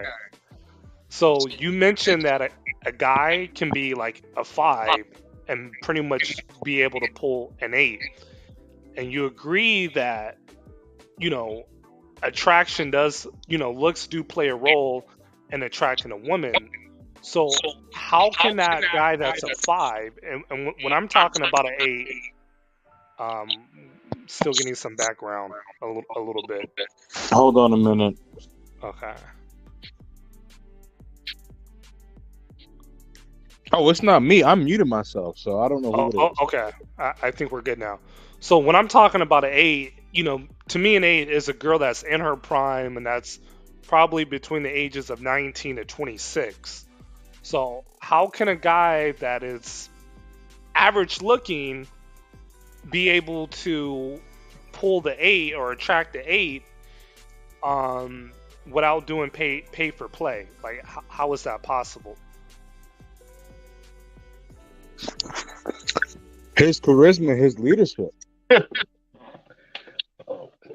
So you mentioned that a guy can be like a 5 and pretty much be able to pull an 8. And you agree that, you know, attraction does, you know, looks do play a role in attracting a woman. So how can that guy that's a 5, and when I'm talking about an 8, still getting some background a little bit. Hold on a minute. Okay. Oh, it's not me. I'm muting myself, so I don't know who it is. Okay. I think we're good now. So when I'm talking about an 8, you know, to me an 8 is a girl that's in her prime, and that's probably between the ages of 19 to 26. So how can a guy that is average looking be able to pull the eight or attract the eight without doing pay for play? Like how is that possible? His charisma, his leadership.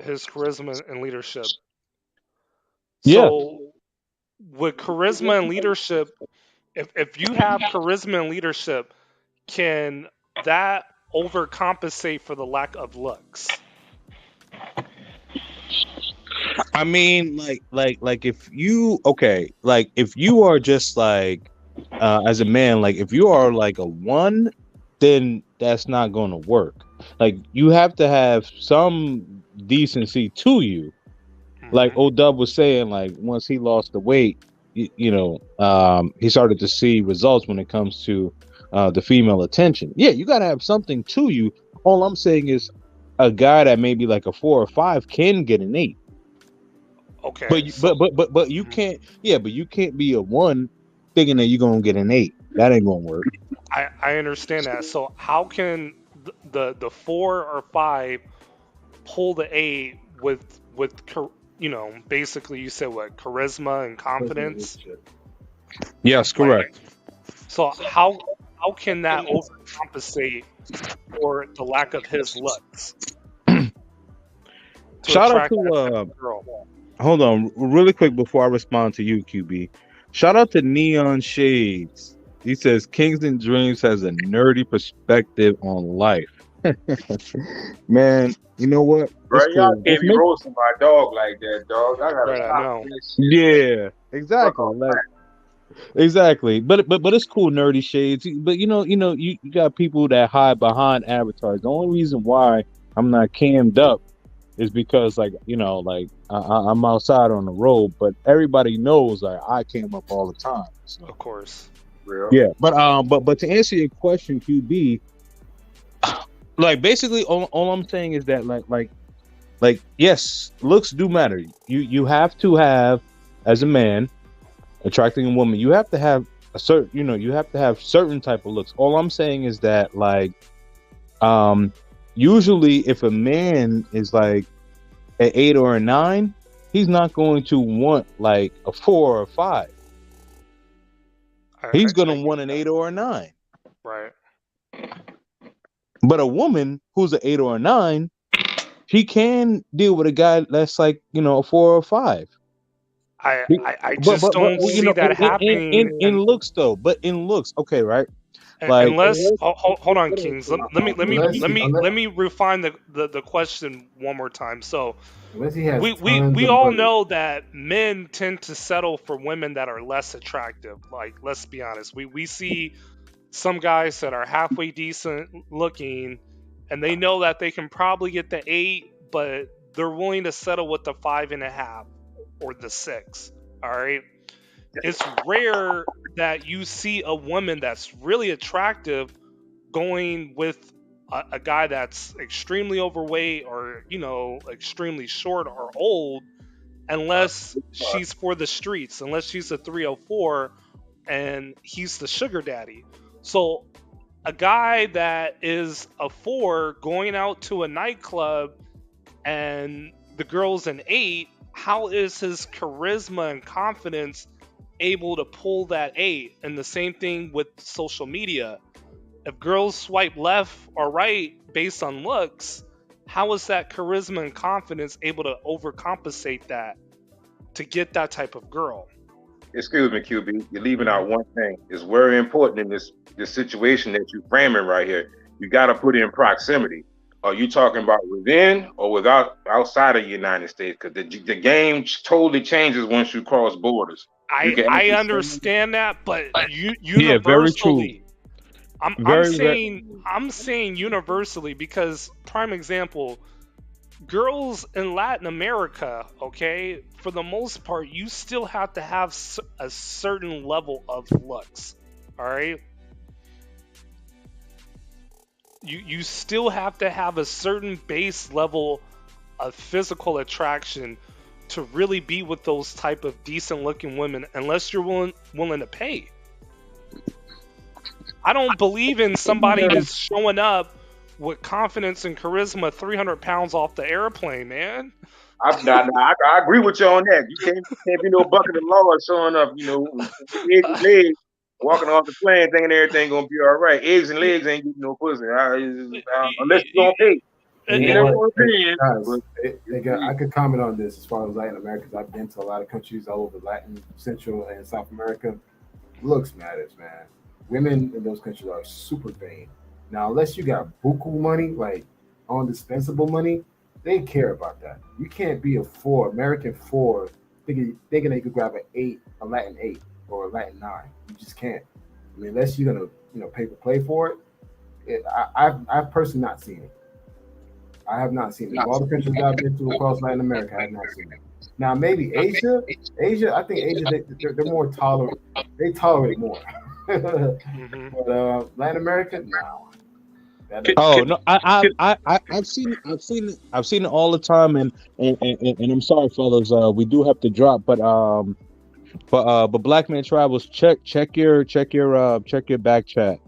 His charisma and leadership. Yeah. So with charisma and leadership, if you have charisma and leadership, can that overcompensate for the lack of looks? I mean, like if you like if you are just like as a man, like if you are like a one, then that's not going to work. Like you have to have some decency to you. Like O'Dub was saying, like once he lost the weight, he started to see results when it comes to the female attention. Yeah, you got to have something to you. All I'm saying is a guy that maybe like a 4 or 5 can get an 8. Okay. But you can't. Yeah, but you can't be a 1 thinking that you're gonna get an 8. That ain't gonna work. I understand that. So how can the 4 or 5 pull the 8 with basically you said what, charisma and confidence? Yes, correct. So how can that overcompensate for the lack of his looks? Shout out to girl. Hold on, really quick before I respond to you, QB. Shout out to Neon Shades. He says Kings and Dreams has a nerdy perspective on life. Man, you know what? Bro, y'all can't be roasting my dog like that, dog. I gotta stop this. Yeah, exactly. Exactly. But it's cool, Nerdy Shades. But you got people that hide behind avatars. The only reason why I'm not cammed up is because I'm outside on the road, but everybody knows I came up all the time. So. Of course. Real. Yeah, but to answer your question, QB, like basically all I'm saying is that like yes, looks do matter. You have to have, as a man attracting a woman, you have to have a certain you have to have certain type of looks. All I'm saying is that usually if a man is like an 8 or a 9, he's not going to want like a 4 or a 5. He's going to want an 8 or a 9. Right. But a woman who's an 8 or a 9, she can deal with a guy that's like, a 4 or 5. I just don't see that happening in looks though. But in looks, okay, right? Unless hold on, Kings. Let me refine the question one more time. So we all know that men tend to settle for women that are less attractive. Like, let's be honest. We see some guys that are halfway decent looking, and they know that they can probably get the 8, but they're willing to settle with the 5.5 or the 6. All right. It's rare that you see a woman that's really attractive going with a guy that's extremely overweight or extremely short or old, unless she's for the streets, unless she's a 304 and he's the sugar daddy. So a guy that is a 4 going out to a nightclub and the girl's an 8, how is his charisma and confidence able to pull that 8? And the same thing with social media. If girls swipe left or right based on looks, how is that charisma and confidence able to overcompensate that to get that type of girl? Excuse me, QB. You're leaving out one thing. It's very important in this situation that you're framing right here. You got to put in proximity. Are you talking about within or without outside of the United States? Because the game totally changes once you cross borders. I understand that, but universally, very true. I'm saying universally because, prime example, girls in Latin America, okay, for the most part, you still have to have a certain level of looks, all right? You still have to have a certain base level of physical attraction to really be with those type of decent looking women, unless you're willing to pay. I don't believe in somebody just showing up with confidence and charisma 300 pounds off the airplane, man. I agree with you on that. You can't be no bucket of lard showing up, eggs and legs, walking off the plane thinking everything gonna be all right. Eggs and legs ain't getting no pussy unless you don't pay. I could comment on this as far as Latin America. I've been to a lot of countries all over Latin, Central, and South America. Looks matters, man. Women in those countries are super vain. Now, unless you got buku money, like indispensable money, they care about that. You can't be American 4, thinking that you could grab a Latin 8 or a Latin 9. You just can't. I mean, unless you're gonna pay for play for it. I've personally not seen it. I have not seen it. All the countries I've been to across Latin America, I have not seen it. Now, maybe Asia, I think Asia, they're more tolerant. They tolerate more. But Latin America, no. Oh no, I've seen it all the time, and I'm sorry, fellas, we do have to drop, but Black Man Travels, check your back chat.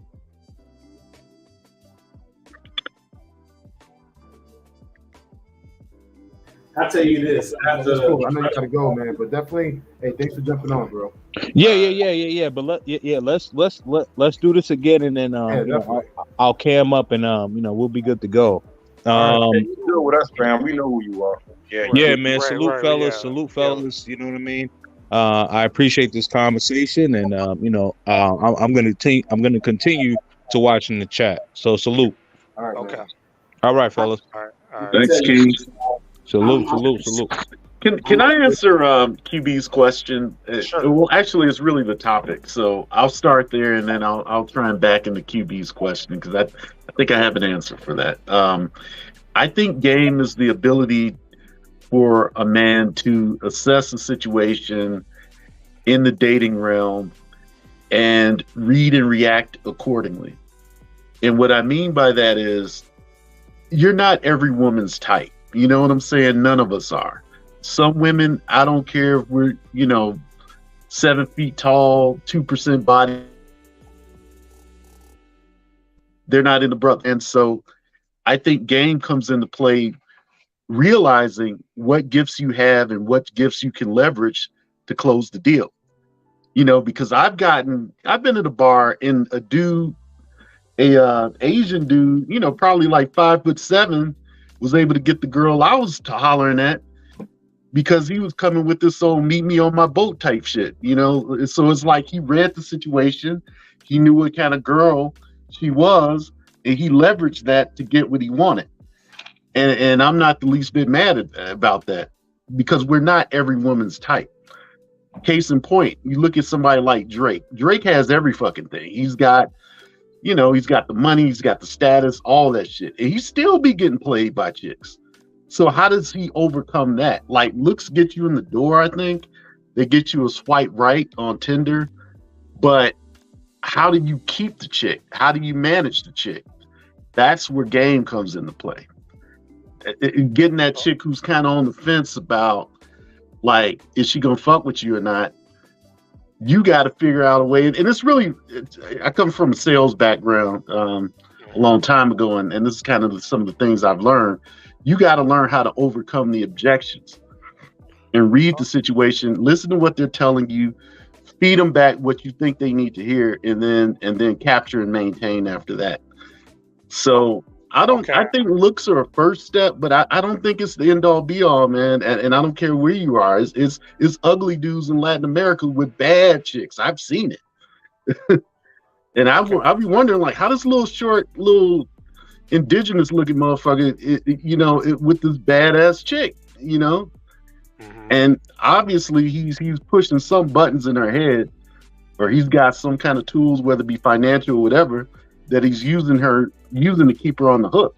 I'll tell you this. That's cool. I know you gotta go, man, but definitely, hey, thanks for jumping on, bro. Yeah. But let's do this again, and then I'll cam up, and we'll be good to go. You deal with us, fam. We know who you are. Yeah, man. Salute, fellas. Salute, fellas. You know what I mean? I appreciate this conversation, and I'm gonna continue to watch in the chat. So salute. All right. Okay. Man. All right, fellas. All right. Thanks, King. Salute. Can I answer QB's question? Sure. Well, actually, it's really the topic. So I'll start there, and then I'll try and back into QB's question because I think I have an answer for that. I think game is the ability for a man to assess a situation in the dating realm and read and react accordingly. And what I mean by that is you're not every woman's type. You know what I'm saying? None of us are. Some women, I don't care if we're, 7 feet tall, 2% body. They're not into brother. And so I think game comes into play realizing what gifts you have and what gifts you can leverage to close the deal. Because I've been at a bar and a dude, Asian dude, probably like 5'7", was able to get the girl I was hollering at because he was coming with this old meet me on my boat type shit, So it's like he read the situation, he knew what kind of girl she was, and he leveraged that to get what he wanted. And I'm not the least bit mad about that because we're not every woman's type. Case in point, you look at somebody like Drake. Drake has every fucking thing. He's got the money, he's got the status, all that shit. And he still be getting played by chicks. So how does he overcome that? Like, looks get you in the door, I think. They get you a swipe right on Tinder. But how do you keep the chick? How do you manage the chick? That's where game comes into play. Getting that chick who's kind of on the fence about, like, is she going to fuck with you or not? You got to figure out a way. And I come from a sales background a long time ago, and this is kind of some of the things I've learned. You got to learn how to overcome the objections and read the situation, listen to what they're telling you, feed them back what you think they need to hear, and then capture and maintain after that. So I think looks are a first step, but I don't think it's the end all be all, man. And I don't care where you are. It's ugly dudes in Latin America with bad chicks. I've seen it. And I'll be wondering, like, how this little indigenous looking motherfucker, with this badass chick, Mm-hmm. And obviously he's pushing some buttons in her head, or he's got some kind of tools, whether it be financial or whatever, that he's using to keep her on the hook.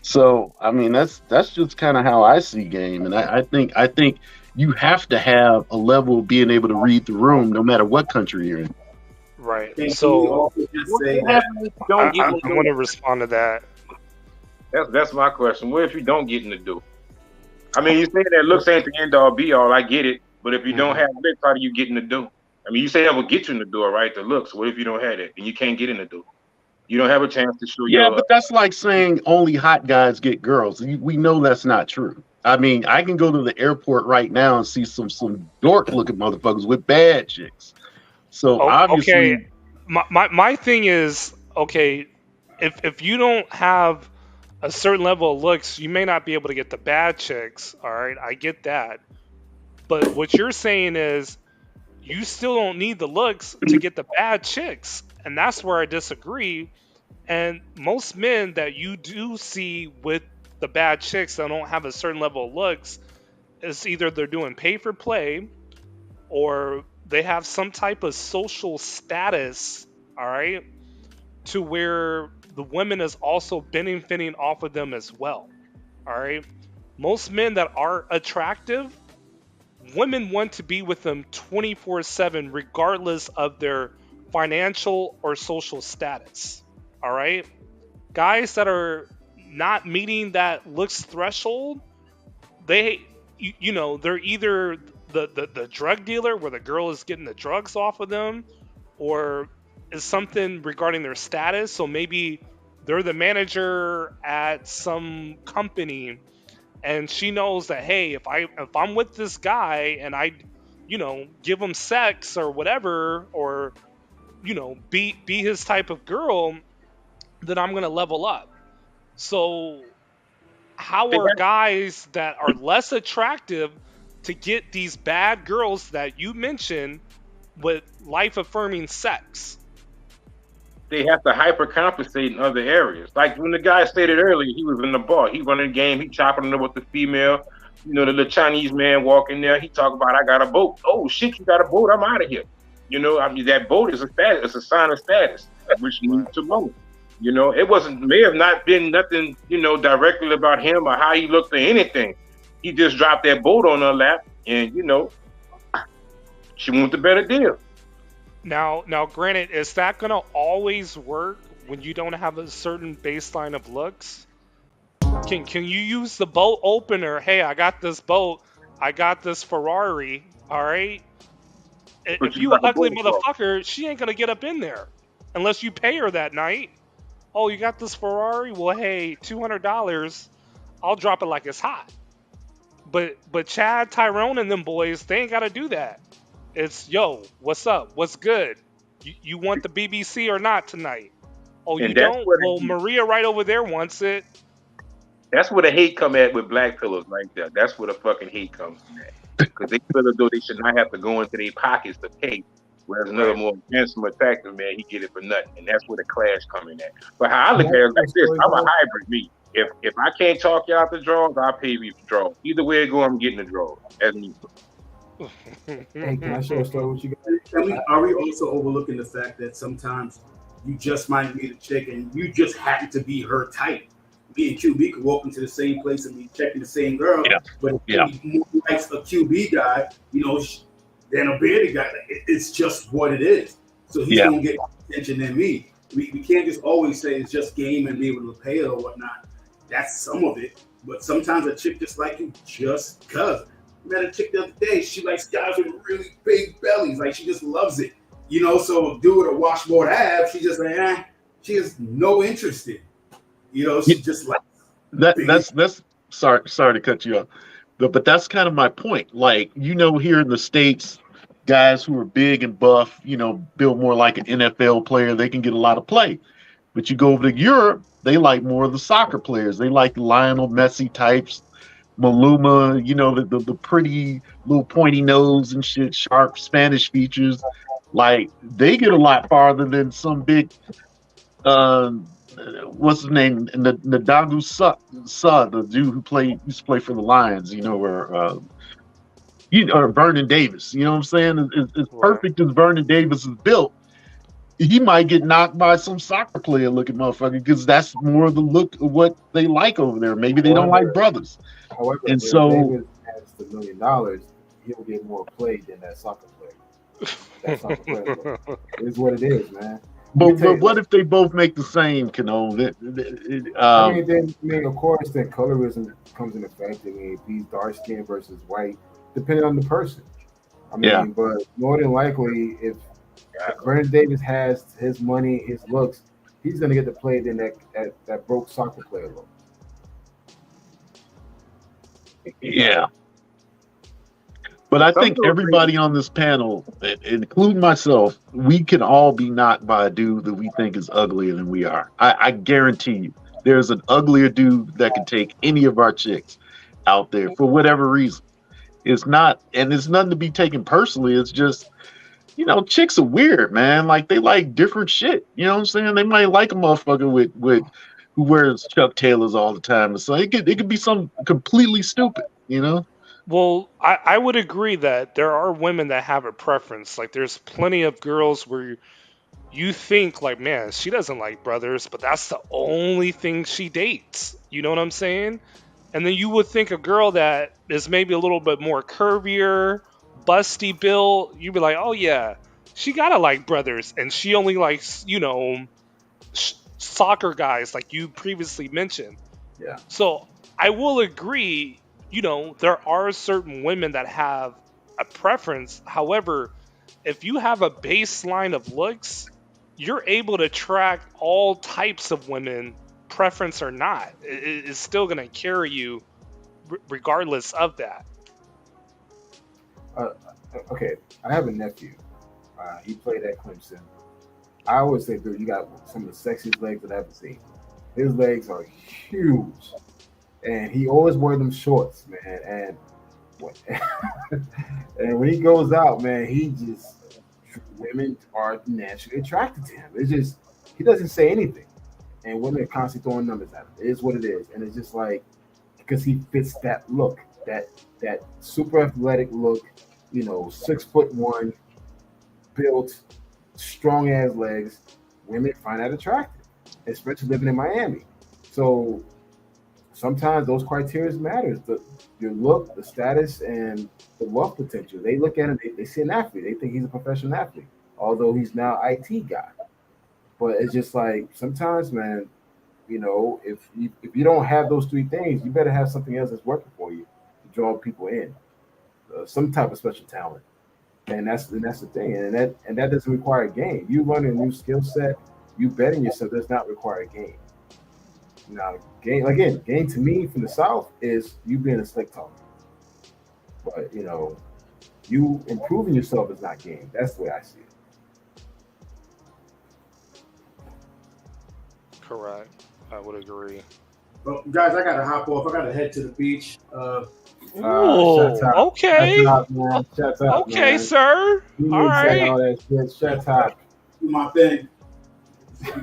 So I mean, that's just kind of how I see game, and I think you have to have a level of being able to read the room, no matter what country you're in. Right. Can So you also just say that? I want to respond to that. That's my question. What if you don't get in the door? I mean, you say that looks ain't the end all be all. I get it, but if you don't have looks, how do you get in the door? I mean, you say that will get you in the door, right? The looks. What if you don't have it and you can't get in the door? You don't have a chance to show Yeah, your. but that's like saying only hot guys get girls. We know that's not true. I mean, I can go to the airport right now and see some dork looking motherfuckers with bad chicks. So Oh, okay. obviously, My thing is, okay, if you don't have a certain level of looks, you may not be able to get the bad chicks. All right, I get that. But what you're saying is you still don't need the looks to get the bad chicks. And that's where I disagree. And most men that you do see with the bad chicks that don't have a certain level of looks is either they're doing pay for play or they have some type of social status, all right, to where the women is also benefiting off of them as well, all right. Most men that are attractive, women want to be with them 24/7 regardless of their financial or social status, all right. Guys that are not meeting that looks threshold, they they're either the drug dealer where the girl is getting the drugs off of them, or is something regarding their status. So maybe they're the manager at some company and she knows that, hey, if I'm with this guy and I give him sex or whatever, or be his type of girl, then I'm gonna level up. So how They are have, guys that are less attractive to get these bad girls that you mentioned with life affirming sex? they have to hypercompensate in other areas. Like when the guy stated earlier, he was in the bar, he running the game, he chopping it up with the female. The little Chinese man walking there, he talk about I got a boat. Oh shit, you got a boat? I'm out of here. I mean that boat is a status, it's a sign of status, which needs to know. It may have not been nothing, directly about him or how he looked or anything. He just dropped that boat on her lap, and she wants a better deal. Now, granted, is that gonna always work when you don't have a certain baseline of looks? Can you use the boat opener? Hey, I got this boat. I got this Ferrari. All right. But If you you an got the ugly boat across. motherfucker, she ain't gonna get up in there unless you pay her that night. Oh, you got this Ferrari? Well, hey, $200. I'll drop it like it's hot. But Chad, Tyrone, and them boys, they ain't gotta do that. It's yo, what's up? What's good? You want the BBC or not tonight? Oh, you And that's don't? where Well, Maria right over there wants it. the hate come at with black pillows like that. That's where the fucking hate comes from at. Because they feel as though they should not have to go into their pockets to pay. Whereas another more handsome, attractive man, he get it for nothing. And that's where the clash coming at. But how I look Can at I it tell like a this, story, I'm a bro? hybrid me. If I can't talk you out the draws, I'll pay you for draws. Either way it go, I'm getting the draws. That's me. Hey, can I share a story with you guys? Are we also overlooking the fact that sometimes you just might meet a chick and you just happen to be her type? Me and QB could walk into the same place and be checking the same girl, but if Yeah. he likes a QB guy, than a bearded guy. It's just what it is. So he's Yeah. gonna get more attention than me. We can't just always say it's just game and be able to pay it or whatnot. That's some of it. But sometimes a chick just like you just cuz. I met a chick the other day. She likes guys with really big bellies. Like she just loves it. So do with a washboard abs, she just like, she has no interest in. She just like That's sorry to cut you off. But that's kind of my point. Like, here in the States, guys who are big and buff, build more like an NFL player, they can get a lot of play. But you go over to Europe, they like more of the soccer players. They like Lionel Messi types, Maluma, the pretty little pointy nose and shit, sharp Spanish features. Like, they get a lot farther than some big what's his name? Nadagu Sa, the dude who used to play for the Lions, or Vernon Davis. You know what I'm saying? As Right. perfect as Vernon Davis is built, he might get knocked by some soccer player looking motherfucker because that's more of the look of what they like over there. Maybe they don't like brothers. However, And if so Davis has the $1 million, he'll get more play than that soccer player. That soccer player. It is what it is, man. but Let me tell you, what if they both make the same, Cano? of course, then colorism comes in effect. I mean, if he's dark skinned versus white, depending on the person. I Yeah. mean, but more than likely, if Vernon Davis has his money, his looks, he's gonna get the play than that broke soccer player look. Yeah. But I Some think people think everybody on this panel, including myself, we can all be knocked by a dude that we think is uglier than we are. I guarantee you, there's an uglier dude that can take any of our chicks out there for whatever reason. It's not, and it's nothing to be taken personally. It's just, chicks are weird, man. Like they like different shit. You know what I'm saying? They might like a motherfucker with who wears Chuck Taylors all the time. So it could be something completely stupid. Well, I would agree that there are women that have a preference. Like, there's plenty of girls where you think, like, man, she doesn't like brothers, but that's the only thing she dates. You know what I'm saying? And then you would think a girl that is maybe a little bit more curvier, busty built, you'd be like, oh yeah, she gotta like brothers, and she only likes, soccer guys, like you previously mentioned. Yeah. So I will agree, there are certain women that have a preference. However, if you have a baseline of looks, you're able to track all types of women, preference or not. It's still going to carry you regardless of that. Uh, okay, I have a nephew. He played at Clemson. I always say, dude, you got some of the sexiest legs that I've ever seen. His legs are huge, and he always wore them shorts, man. And when he goes out, man, he just women are naturally attracted to him. It's just he doesn't say anything, and women are constantly throwing numbers at him. It is what it is, and it's just like because he fits that look, that super athletic look, 6'1", built, strong ass legs. Women find that attractive, especially living in Miami. So sometimes those criteria matters. Your look, the status, and the wealth potential. They look at him. They see an athlete. They think he's a professional athlete, although he's now IT guy. But it's just like sometimes, man. If you don't have those three things, you better have something else that's working for you to draw people in, some type of special talent. And that's the thing, and that doesn't require a game. You learn a new skill set, you betting yourself does not require a game. Now, game to me from the South is you being a slick talker. But you improving yourself is not game. That's the way I see it. Correct. I would agree. Well, guys, I gotta hop off. I gotta head to the beach. Shut up. Okay. Shut up, man. Shut up, Okay, man. sir. You All need to say right. all that shit. Shut up. Do my thing.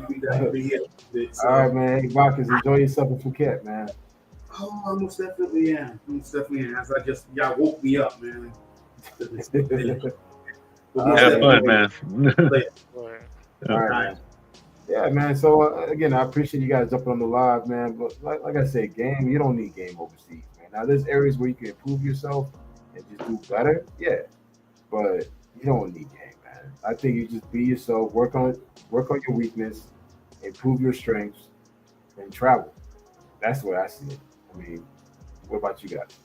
We gotta be here a bit, so. All right, man. Hey, Marcus, enjoy yourself in Phuket, man. Oh, I most definitely am. Most definitely am. As y'all woke me up, man. Have fun, man. Later. All right. All right, man. Yeah, man. So again, I appreciate you guys jumping on the live, man. But like I said, game, you don't need game overseas, man. Now there's areas where you can improve yourself and just do better, yeah. But you don't need game, man. I think you just be yourself, work on your weakness, improve your strengths, and travel. That's the way I see it. I mean, what about you guys?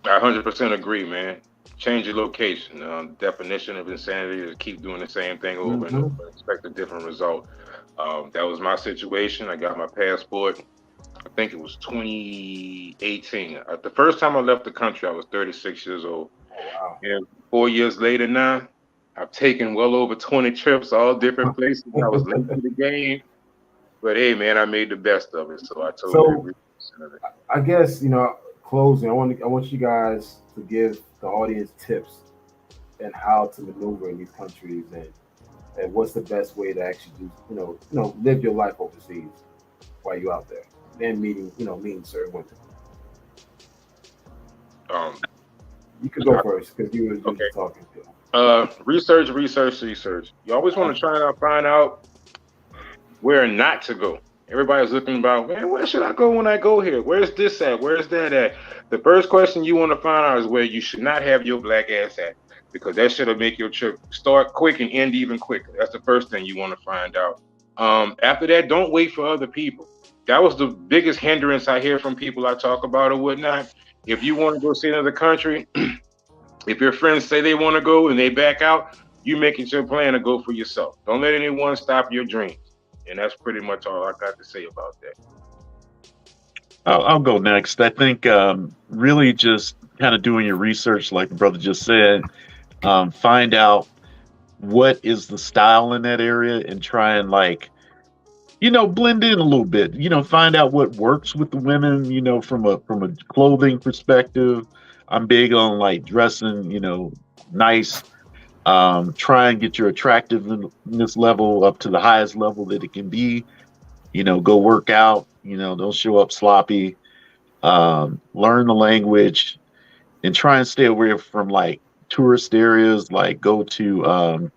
I 100% agree, man. Change your location. Definition of insanity is to keep doing the same thing over and over, and expect a different result. That was my situation. I got my passport. I think it was 2018. The first time I left the country, I was 36 years old. Oh, wow. And 4 years later now, I've taken well over 20 trips, all different places. I was late to the game. But hey, man, I made the best of it. So I totally agree. I guess closing. I want you guys to give the audience tips and how to maneuver in these countries and what's the best way to actually do live your life overseas while you're out there and meeting certain women. You could go first because you were okay. talking to. Research. You always want to try and find out where not to go. Everybody's looking about, man, where should I go when I go here? Where's this at? Where's that at? The first question you want to find out is where you should not have your black ass at, because that should make your trip start quick and end even quicker. That's the first thing you want to find out. After that, don't wait for other people. That was the biggest hindrance I hear from people I talk about or whatnot. If you want to go see another country, If your friends say they want to go and they back out, you make it your plan to go for yourself. Don't let anyone stop your dreams. And that's pretty much all I got to say about that. I'll go next. I think really just kind of doing your research, like the brother just said, find out what is the style in that area and try and like blend in a little bit. Find out what works with the women. From a clothing perspective, I'm big on like dressing. Nice. Try and get your attractiveness level up to the highest level that it can be. Go work out. Don't show up sloppy. Learn the language and try and stay away from like tourist areas. Like go to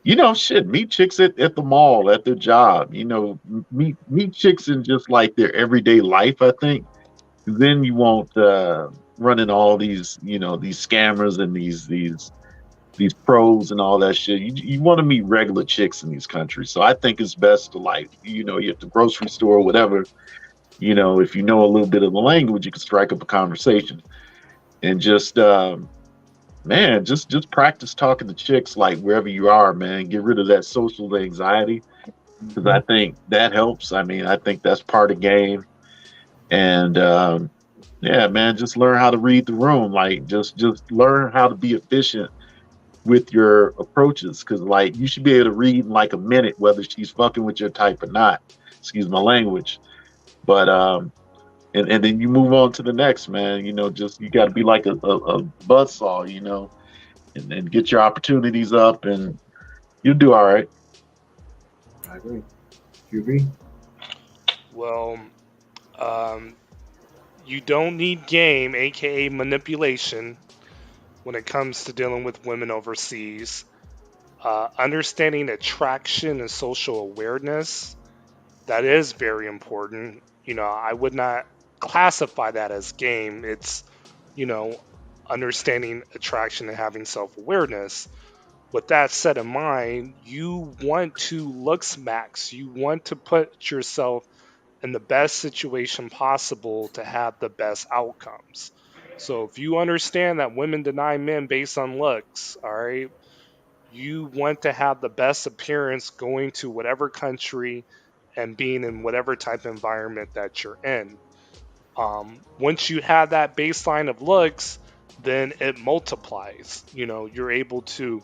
meet chicks at the mall, at their job. Meet chicks in just like their everyday life. I think then you won't run into all these scammers and these pros and all that shit. You want to meet regular chicks in these countries. So I think it's best to like you at the grocery store or whatever. If you know a little bit of the language, you can strike up a conversation and just man, just practice talking to chicks like wherever you are, man. Get rid of that social anxiety because I think that helps. I mean, I think that's part of game. And yeah, man, just learn how to read the room. Like just learn how to be efficient with your approaches because like you should be able to read in like a minute whether she's fucking with your type or not. Excuse my language. But and then you move on to the next, man. Just you got to be like a buzzsaw, and get your opportunities up, and you'll do all right. I agree. QB? Well, you don't need game, aka manipulation, when it comes to dealing with women overseas. Understanding attraction and social awareness, that is very important. I would not classify that as game. It's, understanding attraction and having self-awareness. With that set in mind, you want to looks max. You want to put yourself in the best situation possible to have the best outcomes. So if you understand that women deny men based on looks, all right, you want to have the best appearance going to whatever country and being in whatever type of environment that you're in. Once you have that baseline of looks, then it multiplies. You're able to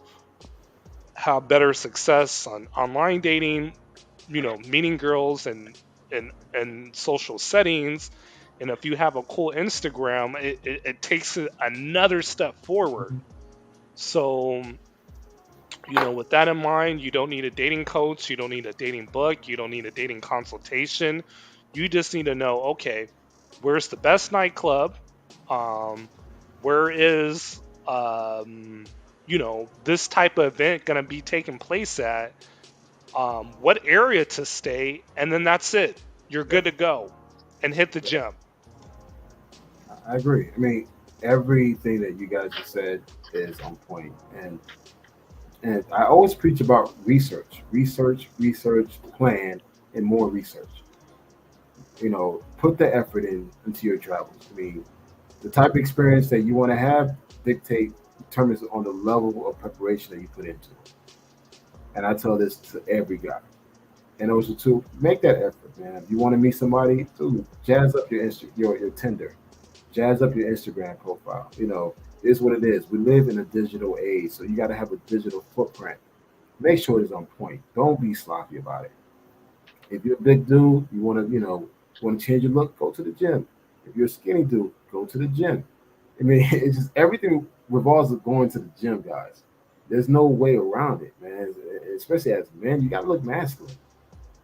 have better success on online dating, meeting girls and social settings. And if you have a cool Instagram, it takes it another step forward. So, with that in mind, you don't need a dating coach, you don't need a dating book, you don't need a dating consultation. You just need to know, okay, where's the best nightclub? Where is this type of event going to be taking place at? What area to stay, and then that's it. You're good to go, and hit the gym. I agree. I mean, everything that you guys just said is on point, and I always preach about research, plan, and more research. Put the effort into your travels. I mean, the type of experience that you want to have determines on the level of preparation that you put into it. And I tell this to every guy. And also to make that effort, man. If you want to meet somebody, dude, jazz up your Tinder, jazz up your Instagram profile. It is what it is. We live in a digital age, so you got to have a digital footprint. Make sure it's on point. Don't be sloppy about it. If you're a big dude, you want to change your look, go to the gym. If you're a skinny dude, go to the gym. I mean, it's just everything revolves of going to the gym, guys. There's no way around it, man. Especially as men, you gotta look masculine.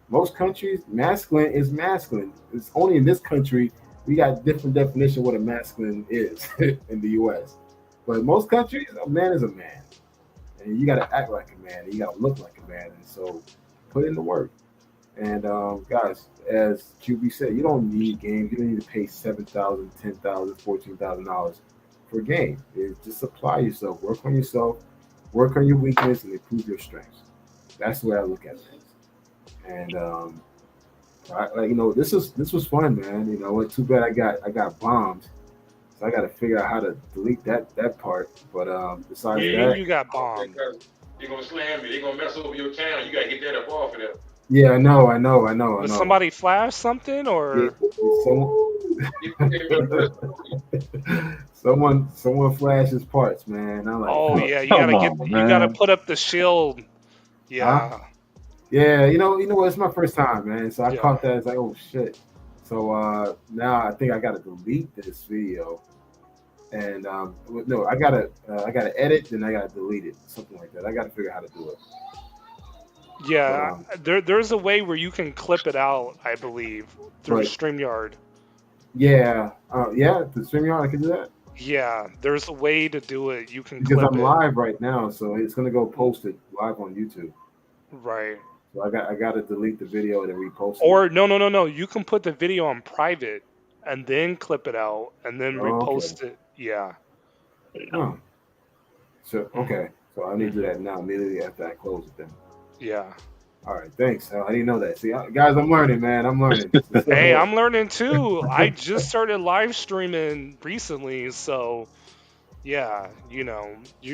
Most countries, masculine is masculine. It's only in this country we got different definition of what a masculine is in the U.S. But in most countries, a man is a man, and you gotta act like a man, and you gotta look like a man, and so put in the work. And guys, as QB said, you don't need games. You don't need to pay $7,000, $10,000, $14,000 for a game. Just apply yourself, work on yourself, work on your weakness, and improve your strengths. That's the way I look at things. And this was fun, man. Too bad I got bombed So I got to figure out how to delete that part. But besides that, You got bombed. Because they're gonna slam you. They're gonna mess over your channel. You gotta get that up off of there. yeah, I know, I know, I know, I Was know. somebody flash something Yeah, or? someone flashes parts, man. I'm like, Oh huh? yeah, Come on, you gotta man. put up the shield. Huh? Yeah, Yeah, you know what? It's my first time, man. So I yeah. caught that. It's like, oh shit. So now I think I gotta delete this video, and no, I gotta edit, then I gotta delete it, something like that. I gotta figure out how to do it. But Yeah, there's a way where you can clip it out, I believe, through but StreamYard. yeah, yeah, the StreamYard I can do that Yeah, there's a way to do it. You can because clip I'm it. live right now, so it's gonna go posted live on YouTube. Right. So I gotta delete the video and then repost it. Or no. You can put the video on private and then clip it out and then Oh, okay. repost it. Yeah. Oh, so hmm okay. So I need to do hmm that now immediately after I close it. Then. Yeah. All right, thanks. I didn't know that. See, guys, I'm learning, man. I'm learning. Hey, I'm learning too. I just started live streaming recently, so yeah, you're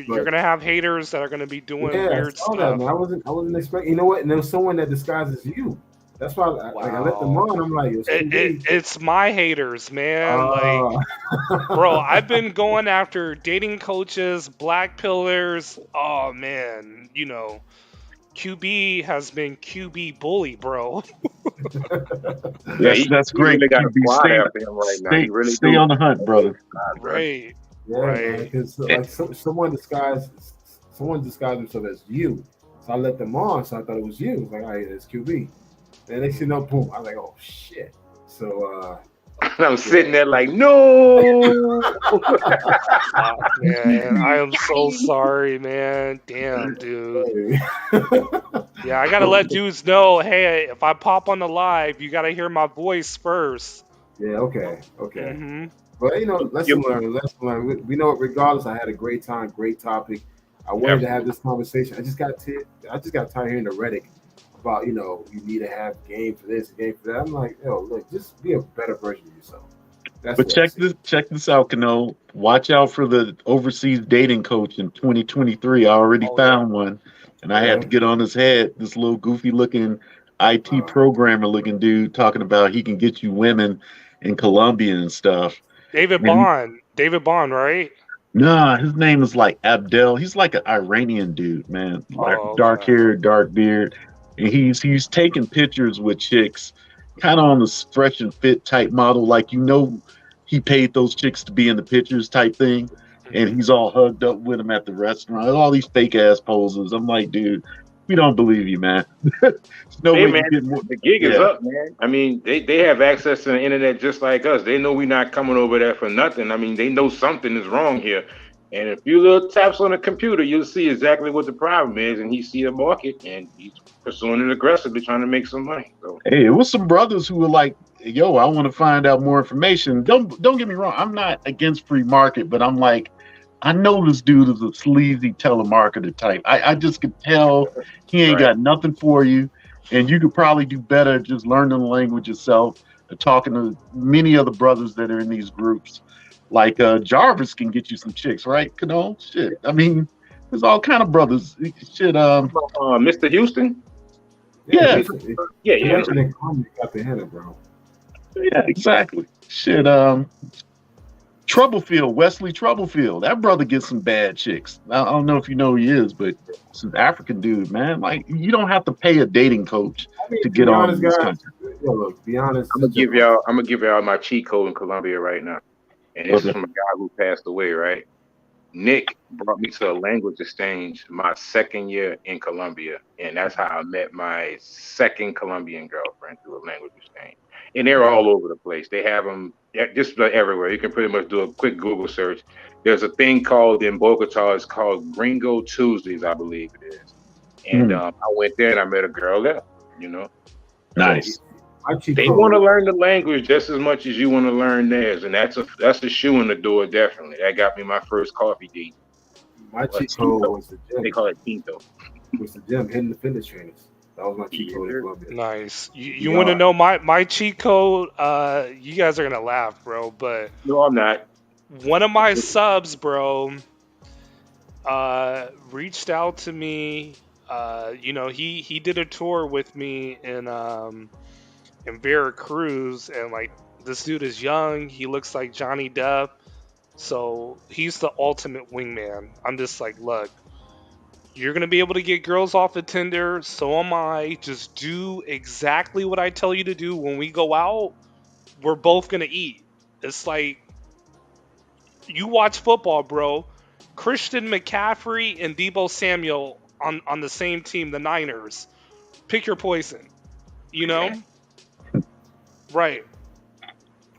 But gonna have haters that are gonna be doing yeah, I weird saw that, stuff. man. I wasn't expecting. You know what? And there was someone that disguises you. That's why, I let them Wow. on. I'm like, it's QB. It's my haters, man. Like, Uh, bro, I've been going after dating coaches, black pillars. Oh man, QB has been QB bully, bro. Yeah, That's he great. really got a QB, squad after him right now. He really stay do. on the hunt, brother. Bro. Right, yeah, man. right. Because like someone disguised themselves as you. So I let them on. So I thought it was you. It's like, all right, it's QB. And next thing you know, boom. I was like, oh shit. So And I'm yeah. sitting there like, no. Man, I am so sorry, man. Damn, dude. Yeah, I gotta let dudes know, hey, if I pop on the live, you gotta hear my voice first. Yeah, okay, okay. hmm But you know, lesson You- learned, lesson learned. We know it. Regardless, I had a great time, great topic. I wanted to have this conversation. I just got tired hearing the rhetoric about you need to have game for this, game for that. I'm like, yo, look, just be a better version of yourself. That's But what I see. check this out, Kano. Watch out for the overseas dating coach in 2023. I already Oh yeah. found one, and I had to Okay. get on his head. This little goofy looking IT Uh, programmer looking dude talking about he can get you women in Colombia and stuff. David And Bond. David Bond, right? nah, his name is like Abdel. He's like an Iranian dude, man. Like Oh, dark okay. hair, dark beard, and he's taking pictures with chicks, kind of on the fresh and fit type model. Like he paid those chicks to be in the pictures type thing, and hmm he's all hugged up with them at the restaurant. All these fake ass poses. I'm like, dude, we don't believe you, man. There's no Hey way man, you get more. the gig is Yeah, up, man. I mean, they have access to the internet just like us. They know we're not coming over there for nothing. I mean, they know something is wrong here. And a few little taps on the computer, you'll see exactly what the problem is, and he see the market, and he's pursuing it aggressively, trying to make some money. So hey, it was some brothers who were like, "Yo, I want to find out more information." Don't get me wrong. I'm not against free market, but I'm like, I know this dude is a sleazy telemarketer type. I just could tell he ain't right. got nothing for you, and you could probably do better just learning the language yourself and talking to many other brothers that are in these groups. Like Jarvis can get you some chicks, right? Shit. I mean, there's all kind of brothers. Shit. Mr. Houston? yeah, Yeah, Yeah, if you yeah. mention it, you got the hit, bro. yeah, exactly. Shit. Troublefield, Wesley Troublefield. That brother gets some bad chicks. I don't know if you know who he is, but it's an African dude, man. Like you don't have to pay a dating coach I mean, to to get be on honest, in this guys, country. yo, look, be honest. I'm gonna give y'all my cheat code in Colombia right now. And this is Okay. from a guy who passed away, right? Nick brought me to a language exchange my second year in Colombia, and that's how I met my second Colombian girlfriend through a language exchange. And they're all over the place. They have them just about everywhere. You can pretty much do a quick Google search. There's a thing called in Bogota. It's called Gringo Tuesdays, I believe it is. And Mm, I went there and I met a girl there. You know, so nice. My cheat they want to code, learn the language just as much as you want to learn theirs, and that's a shoe in the door. Definitely, that got me my first coffee date. my Or cheat code tinto. was the They gym. call it tinto. Hitting the fitness trainers. That was my cheat code in Yeah. Colombia. Nice. You The want to yard. know my cheat code? You guys are gonna laugh, bro. But No, I'm not. one of my subs, bro, reached out to me. He did a tour with me in Veracruz, and like this dude is young. He looks like Johnny Depp, so he's the ultimate wingman. I'm just like, look, you're gonna be able to get girls off of Tinder. So am I. Just do exactly what I tell you to do. When we go out, we're both gonna eat. It's like you watch football, bro. Christian McCaffrey and Debo Samuel on the same team, the Niners. Pick your poison. You know? Right.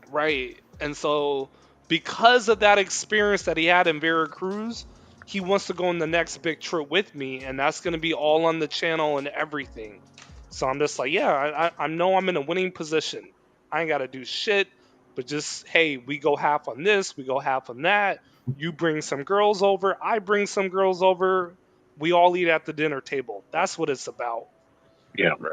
Right. And so because of that experience that he had in Veracruz, he wants to go on the next big trip with me, and that's going to be all on the channel and everything. So I'm just like, yeah, I know I'm in a winning position. I ain't got to do shit, but just, hey, we go half on this, we go half on that. You bring some girls over, I bring some girls over. We all eat at the dinner table. That's what it's about. Yeah, bro.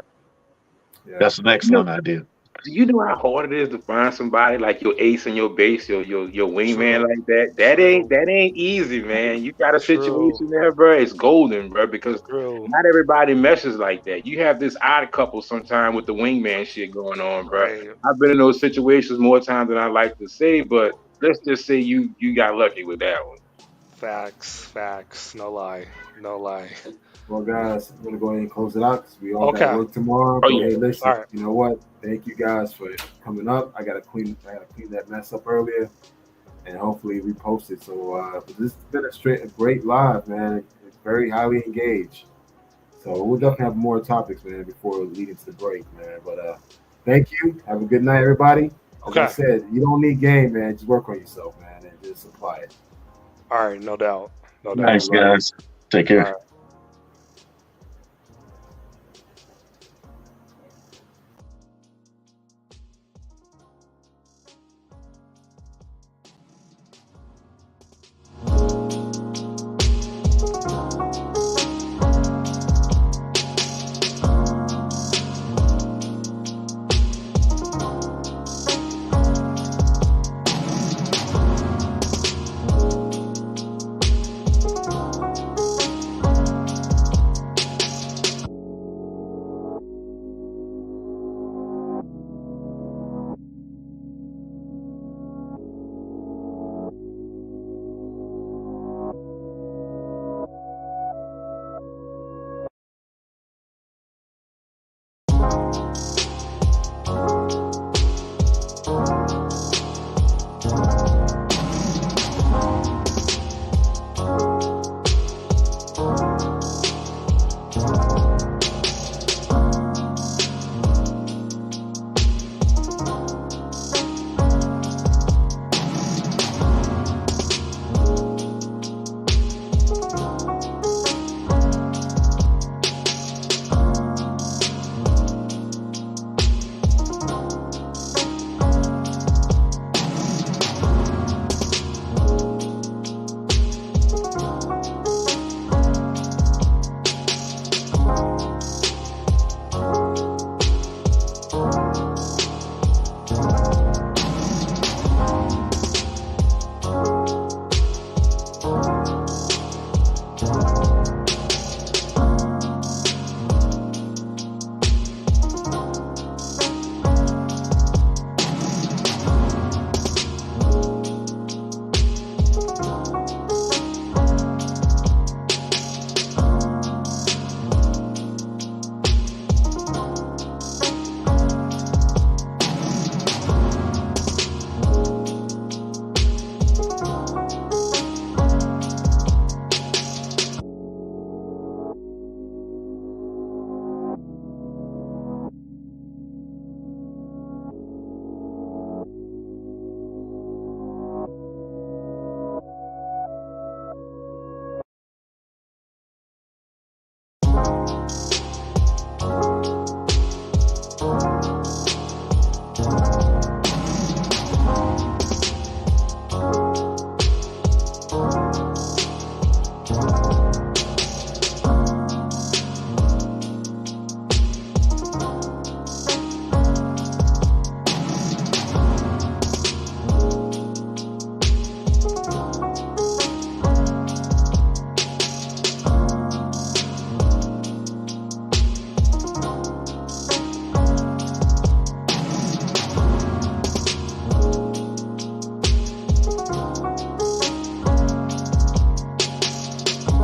Yeah. That's an You know, excellent idea. do you know how hard it is to find somebody like your ace and your base, your wingman True. like that? That ain't easy, man. You got a True. situation there, bro. It's golden, bro, because True. not everybody meshes like that. You have this odd couple sometime with the wingman shit going on, bro. Right. I've been in those situations more times than I like to say, but let's just say you got lucky with that one. Facts. No lie. Well, guys, I'm gonna go ahead and close it out because we all Okay. got work tomorrow. Oh, But yeah. hey, listen, All right. you know what? Thank you guys for coming up. I gotta clean that mess up earlier, and hopefully we post it. So but this has been a great live, man. It's very highly engaged. So we'll definitely have more topics, man, before leading to the break, man. But thank you. Have a good night, everybody. As I Okay. said, you don't need game, man. Just work on yourself, man, and just apply it. All right. No doubt. Thanks, guys. Take care. All right.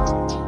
Peace.